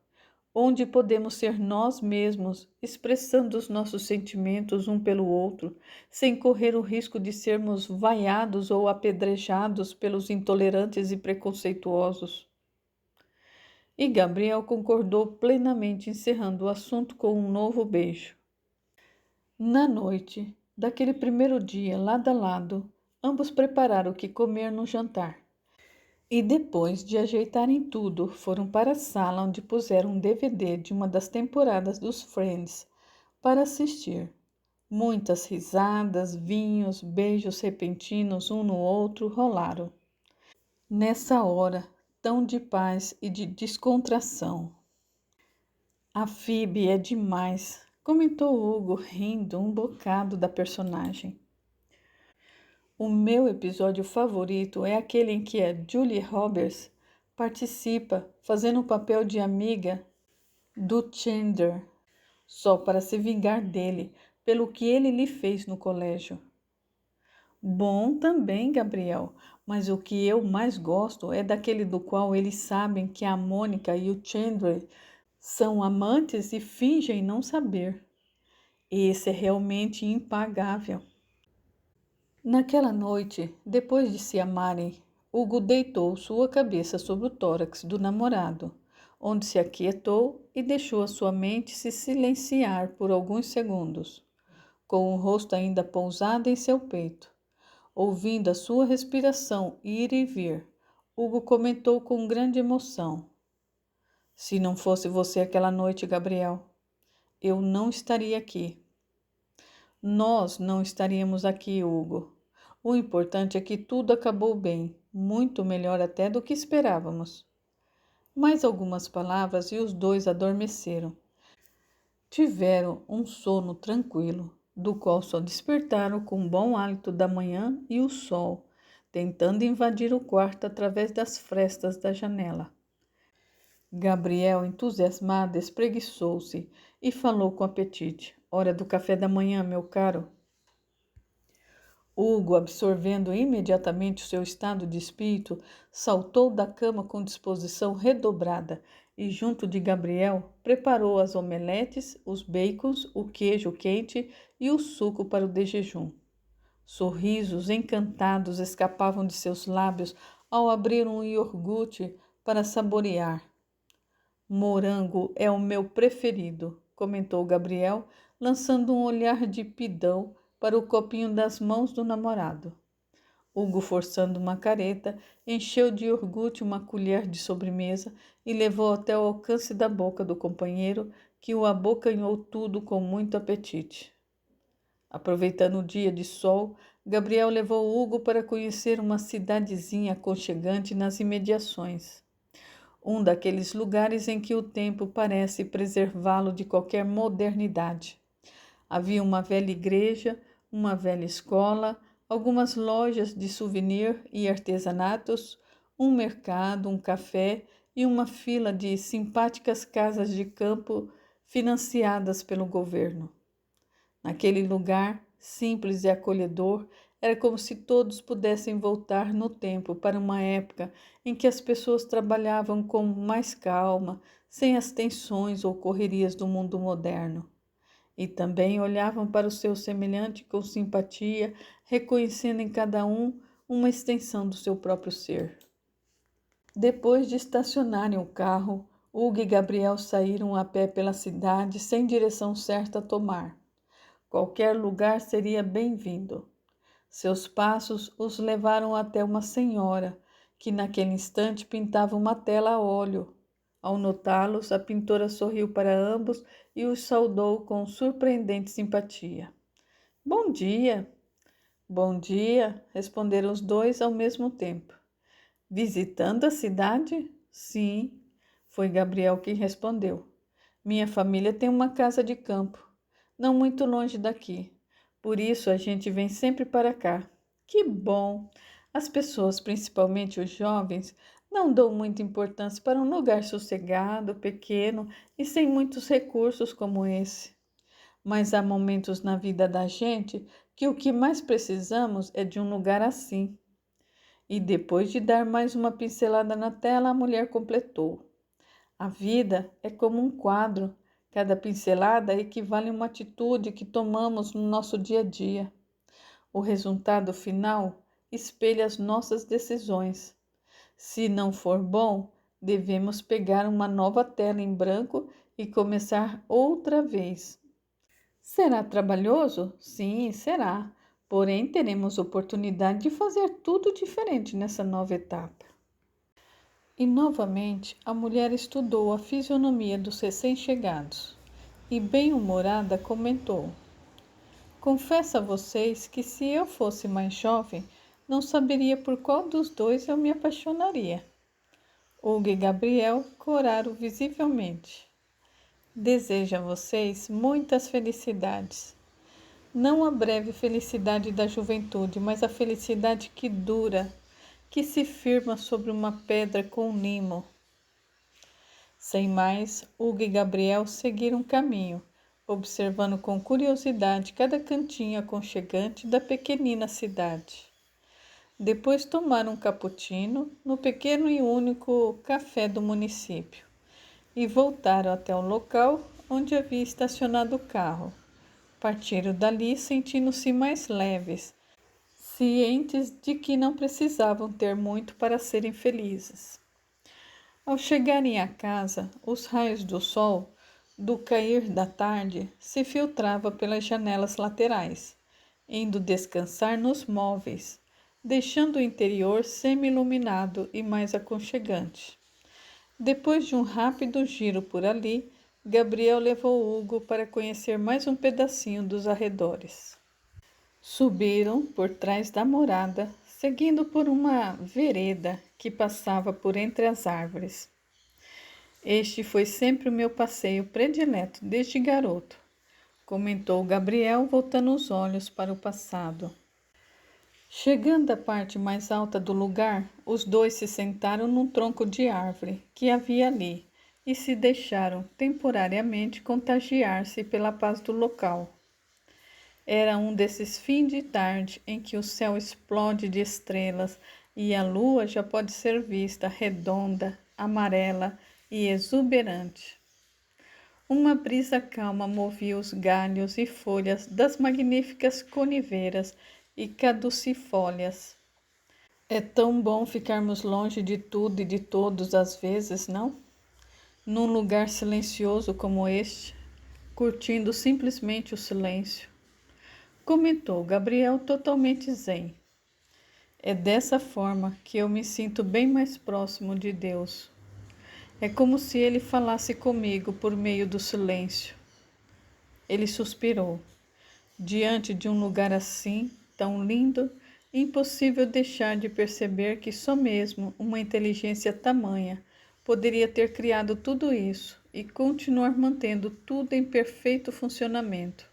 onde podemos ser nós mesmos, expressando os nossos sentimentos um pelo outro, sem correr o risco de sermos vaiados ou apedrejados pelos intolerantes e preconceituosos. E Gabriel concordou plenamente, encerrando o assunto com um novo beijo. Na noite daquele primeiro dia, lado a lado, ambos prepararam o que comer no jantar. E depois de ajeitarem tudo, foram para a sala onde puseram um DVD de uma das temporadas dos Friends para assistir. Muitas risadas, vinhos, beijos repentinos um no outro rolaram. Nessa hora tão de paz e de descontração. A Phoebe é demais, comentou Hugo, rindo um bocado da personagem. O meu episódio favorito é aquele em que a Julie Roberts participa fazendo o papel de amiga do Chandler, só para se vingar dele pelo que ele lhe fez no colégio. Bom também, Gabriel, mas o que eu mais gosto é daquele do qual eles sabem que a Mônica e o Chandler São amantes e fingem não saber. Esse é realmente impagável. Naquela noite, depois de se amarem, Hugo deitou sua cabeça sobre o tórax do namorado, onde se aquietou e deixou a sua mente se silenciar por alguns segundos, com o rosto ainda pousado em seu peito. Ouvindo a sua respiração ir e vir, Hugo comentou com grande emoção: Se não fosse você aquela noite, Gabriel, eu não estaria aqui. Nós não estaríamos aqui, Hugo. O importante é que tudo acabou bem, muito melhor até do que esperávamos. Mais algumas palavras e os dois adormeceram. Tiveram um sono tranquilo, do qual só despertaram com o bom hálito da manhã e o sol, tentando invadir o quarto através das frestas da janela. Gabriel, entusiasmado, espreguiçou-se e falou com apetite: Hora do café da manhã, meu caro. Hugo, absorvendo imediatamente o seu estado de espírito, saltou da cama com disposição redobrada e, junto de Gabriel, preparou as omeletes, os bacons, o queijo quente e o suco para o de jejum. Sorrisos encantados escapavam de seus lábios ao abrir um iogurte para saborear. Morango é o meu preferido, comentou Gabriel, lançando um olhar de pidão para o copinho das mãos do namorado. Hugo, forçando uma careta, encheu de iogurte uma colher de sobremesa e levou até o alcance da boca do companheiro, que o abocanhou tudo com muito apetite. Aproveitando o dia de sol, Gabriel levou Hugo para conhecer uma cidadezinha aconchegante nas imediações. Um daqueles lugares em que o tempo parece preservá-lo de qualquer modernidade. Havia uma velha igreja, uma velha escola, algumas lojas de souvenir e artesanatos, um mercado, um café e uma fila de simpáticas casas de campo financiadas pelo governo. Naquele lugar, simples e acolhedor, era como se todos pudessem voltar no tempo para uma época em que as pessoas trabalhavam com mais calma, sem as tensões ou correrias do mundo moderno. E também olhavam para o seu semelhante com simpatia, reconhecendo em cada um uma extensão do seu próprio ser. Depois de estacionarem o carro, Hugo e Gabriel saíram a pé pela cidade sem direção certa a tomar. Qualquer lugar seria bem-vindo. Seus passos os levaram até uma senhora, que naquele instante pintava uma tela a óleo. Ao notá-los, a pintora sorriu para ambos e os saudou com surpreendente simpatia. Bom dia! Bom dia! Responderam os dois ao mesmo tempo. Visitando a cidade? Sim, foi Gabriel quem respondeu. Minha família tem uma casa de campo, não muito longe daqui. Por isso a gente vem sempre para cá. Que bom! As pessoas, principalmente os jovens, não dão muita importância para um lugar sossegado, pequeno e sem muitos recursos como esse. Mas há momentos na vida da gente que o que mais precisamos é de um lugar assim. E depois de dar mais uma pincelada na tela, a mulher completou. A vida é como um quadro. Cada pincelada equivale a uma atitude que tomamos no nosso dia a dia. O resultado final espelha as nossas decisões. Se não for bom, devemos pegar uma nova tela em branco e começar outra vez. Será trabalhoso? Sim, será. Porém, teremos oportunidade de fazer tudo diferente nessa nova etapa. E novamente a mulher estudou a fisionomia dos recém-chegados e, bem-humorada, comentou: Confesso a vocês que se eu fosse mais jovem, não saberia por qual dos dois eu me apaixonaria. Hugo e Gabriel coraram visivelmente. Desejo a vocês muitas felicidades. Não a breve felicidade da juventude, mas a felicidade que dura, que se firma sobre uma pedra com limo. Sem mais, Hugo e Gabriel seguiram caminho, observando com curiosidade cada cantinho aconchegante da pequenina cidade. Depois tomaram um cappuccino no pequeno e único café do município. e voltaram até o local onde havia estacionado o carro. Partiram dali sentindo-se mais leves, cientes de que não precisavam ter muito para serem felizes. Ao chegarem à casa, os raios do sol, do cair da tarde, se filtravam pelas janelas laterais, indo descansar nos móveis, deixando o interior semi-iluminado e mais aconchegante. Depois de um rápido giro por ali, Gabriel levou Hugo para conhecer mais um pedacinho dos arredores. Subiram por trás da morada, seguindo por uma vereda que passava por entre as árvores. Este foi sempre o meu passeio predileto desde garoto, comentou Gabriel, voltando os olhos para o passado. Chegando à parte mais alta do lugar, os dois se sentaram num tronco de árvore que havia ali e se deixaram temporariamente contagiar-se pela paz do local. Era um desses fins de tarde em que o céu explode de estrelas e a lua já pode ser vista redonda, amarela e exuberante. Uma brisa calma movia os galhos e folhas das magníficas coniveiras e caducifólias. É tão bom ficarmos longe de tudo e de todos às vezes, não? Num lugar silencioso como este, curtindo simplesmente o silêncio, comentou Gabriel totalmente zen. É dessa forma que eu me sinto bem mais próximo de Deus. É como se ele falasse comigo por meio do silêncio. Ele suspirou. Diante de um lugar assim, tão lindo, impossível deixar de perceber que só mesmo uma inteligência tamanha poderia ter criado tudo isso e continuar mantendo tudo em perfeito funcionamento.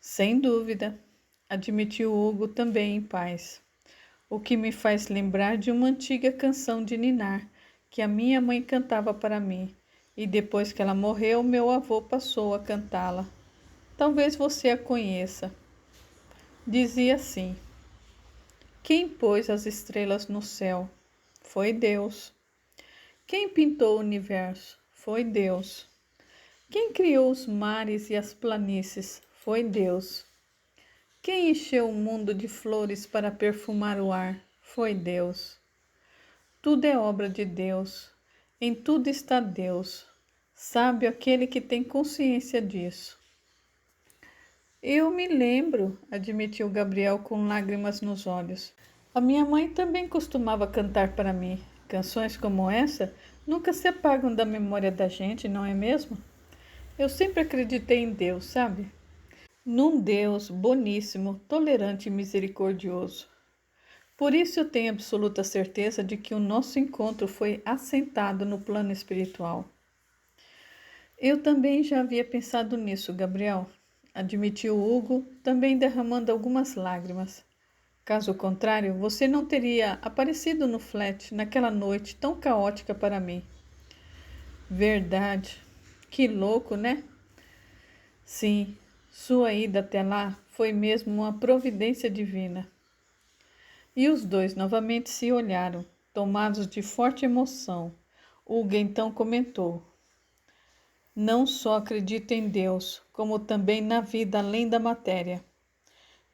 Sem dúvida, admitiu Hugo também em paz, o que me faz lembrar de uma antiga canção de ninar que a minha mãe cantava para mim, e depois que ela morreu, meu avô passou a cantá-la. Talvez você a conheça. Dizia assim: quem pôs as estrelas no céu? Foi Deus. Quem pintou o universo? Foi Deus. Quem criou os mares e as planícies? Foi Deus. Quem encheu o mundo de flores para perfumar o ar? Foi Deus. Tudo é obra de Deus. Em tudo está Deus. Sábio aquele que tem consciência disso. Eu me lembro, admitiu Gabriel com lágrimas nos olhos. A minha mãe também costumava cantar para mim. Canções como essa nunca se apagam da memória da gente, não é mesmo? Eu sempre acreditei em Deus, sabe? Num Deus boníssimo, tolerante e misericordioso. Por isso eu tenho absoluta certeza de que o nosso encontro foi assentado no plano espiritual. Eu também já havia pensado nisso, Gabriel, admitiu Hugo, também derramando algumas lágrimas. Caso contrário, você não teria aparecido no flat naquela noite tão caótica para mim. Verdade. Que louco, né? Sim, sua ida até lá foi mesmo uma providência divina. E os dois novamente se olharam, tomados de forte emoção. Hugo então comentou: não só acredito em Deus, como também na vida além da matéria.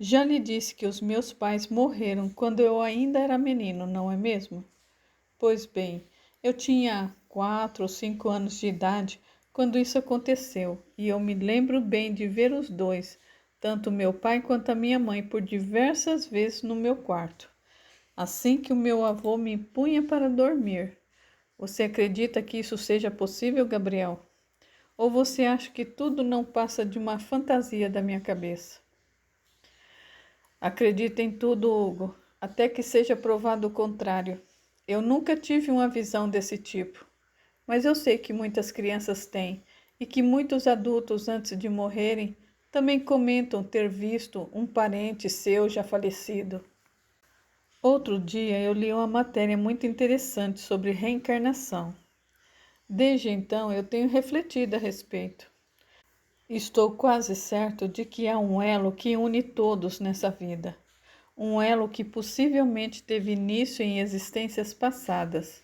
Já lhe disse que os meus pais morreram quando eu ainda era menino, não é mesmo? Pois bem, eu tinha 4 ou 5 anos de idade quando isso aconteceu, e eu me lembro bem de ver os dois, tanto meu pai quanto a minha mãe, por diversas vezes no meu quarto, assim que o meu avô me impunha para dormir. Você acredita que isso seja possível, Gabriel? Ou você acha que tudo não passa de uma fantasia da minha cabeça? Acredito em tudo, Hugo, até que seja provado o contrário. Eu nunca tive uma visão desse tipo, mas eu sei que muitas crianças têm e que muitos adultos, antes de morrerem, também comentam ter visto um parente seu já falecido. Outro dia eu li uma matéria muito interessante sobre reencarnação. Desde então eu tenho refletido a respeito. Estou quase certo de que há um elo que une todos nessa vida. Um elo que possivelmente teve início em existências passadas.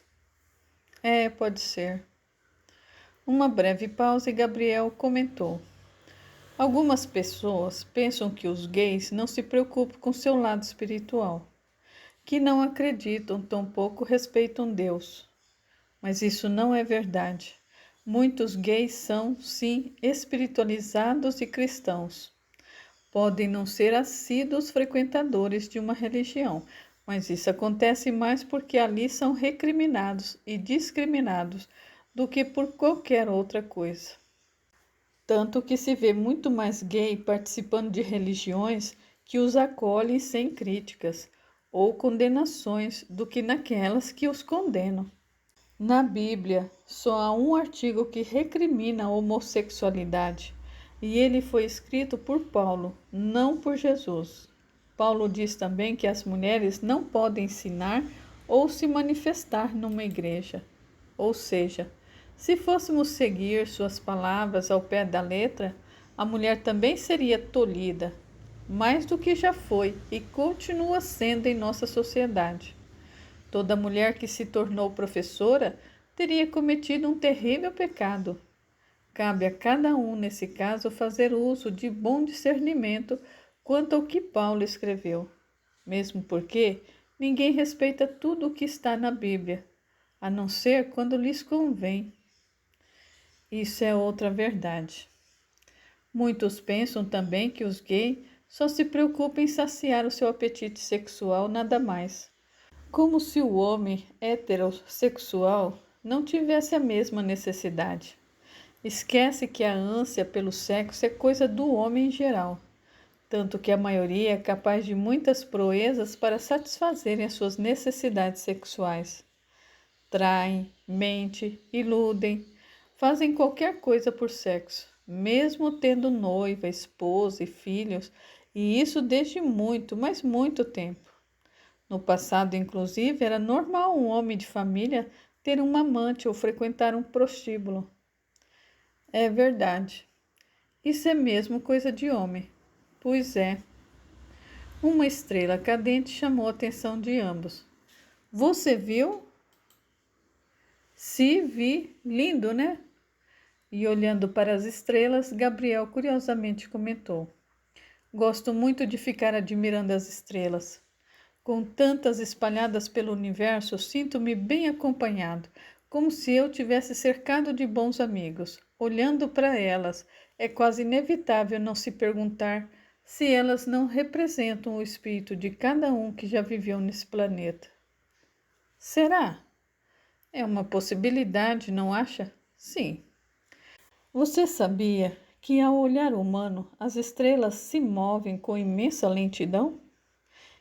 Pode ser. Uma breve pausa e Gabriel comentou: algumas pessoas pensam que os gays não se preocupam com seu lado espiritual, que não acreditam, tampouco respeitam Deus. Mas isso não é verdade. Muitos gays são, sim, espiritualizados e cristãos. Podem não ser assíduos frequentadores de uma religião, mas isso acontece mais porque ali são recriminados e discriminados do que por qualquer outra coisa. Tanto que se vê muito mais gay participando de religiões que os acolhem sem críticas ou condenações do que naquelas que os condenam. Na Bíblia, só há um artigo que recrimina a homossexualidade, e ele foi escrito por Paulo, não por Jesus. Paulo diz também que as mulheres não podem ensinar ou se manifestar numa igreja. Ou seja, se fôssemos seguir suas palavras ao pé da letra, a mulher também seria tolhida, mais do que já foi e continua sendo em nossa sociedade. Toda mulher que se tornou professora teria cometido um terrível pecado. Cabe a cada um, nesse caso, fazer uso de bom discernimento quanto ao que Paulo escreveu, mesmo porque ninguém respeita tudo o que está na Bíblia, a não ser quando lhes convém. Isso é outra verdade. Muitos pensam também que os gays só se preocupam em saciar o seu apetite sexual, nada mais. Como se o homem heterossexual não tivesse a mesma necessidade. Esquece que a ânsia pelo sexo é coisa do homem em geral, tanto que a maioria é capaz de muitas proezas para satisfazerem as suas necessidades sexuais. Traem, mentem, iludem, fazem qualquer coisa por sexo, mesmo tendo noiva, esposa e filhos, e isso desde muito, mas muito tempo. No passado, inclusive, era normal um homem de família ter uma amante ou frequentar um prostíbulo. É verdade. Isso é mesmo coisa de homem. Pois é. Uma estrela cadente chamou a atenção de ambos. Você viu? Se vi. Lindo, né? E olhando para as estrelas, Gabriel curiosamente comentou: gosto muito de ficar admirando as estrelas. Com tantas espalhadas pelo universo, sinto-me bem acompanhado, como se eu tivesse cercado de bons amigos. Olhando para elas, é quase inevitável não se perguntar se elas não representam o espírito de cada um que já viveu nesse planeta. Será? É uma possibilidade, não acha? Sim. Você sabia que, ao olhar humano, as estrelas se movem com imensa lentidão?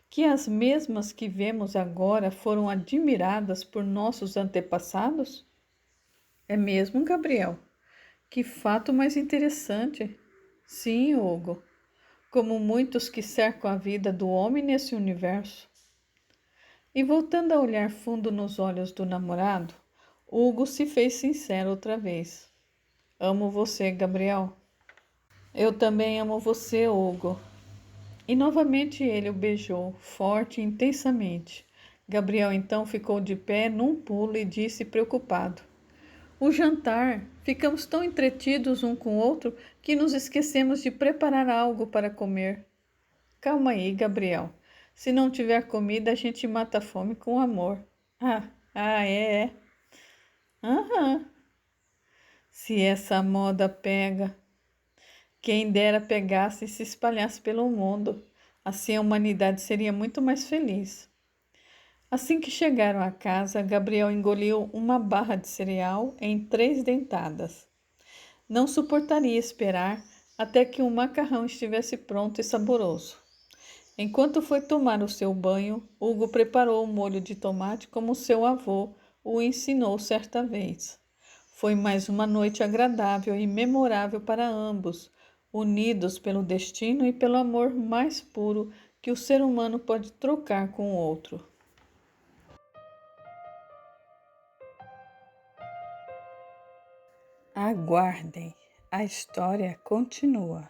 Que as mesmas que vemos agora foram admiradas por nossos antepassados? É mesmo, Gabriel? Que fato mais interessante. Sim, Hugo, como muitos que cercam a vida do homem nesse universo. E voltando a olhar fundo nos olhos do namorado, Hugo se fez sincero outra vez. Amo você, Gabriel. Eu também amo você, Hugo. E novamente ele o beijou, forte e intensamente. Gabriel então ficou de pé num pulo e disse preocupado: o jantar. Ficamos tão entretidos um com o outro que nos esquecemos de preparar algo para comer. Calma aí, Gabriel. Se não tiver comida, a gente mata a fome com amor. É. Aham. Se essa moda pega. Quem dera pegasse e se espalhasse pelo mundo. Assim a humanidade seria muito mais feliz. Assim que chegaram à casa, Gabriel engoliu uma barra de cereal em 3 dentadas. Não suportaria esperar até que o macarrão estivesse pronto e saboroso. Enquanto foi tomar o seu banho, Hugo preparou o molho de tomate como seu avô o ensinou certa vez. Foi mais uma noite agradável e memorável para ambos, unidos pelo destino e pelo amor mais puro que o ser humano pode trocar com o outro. Aguardem, a história continua.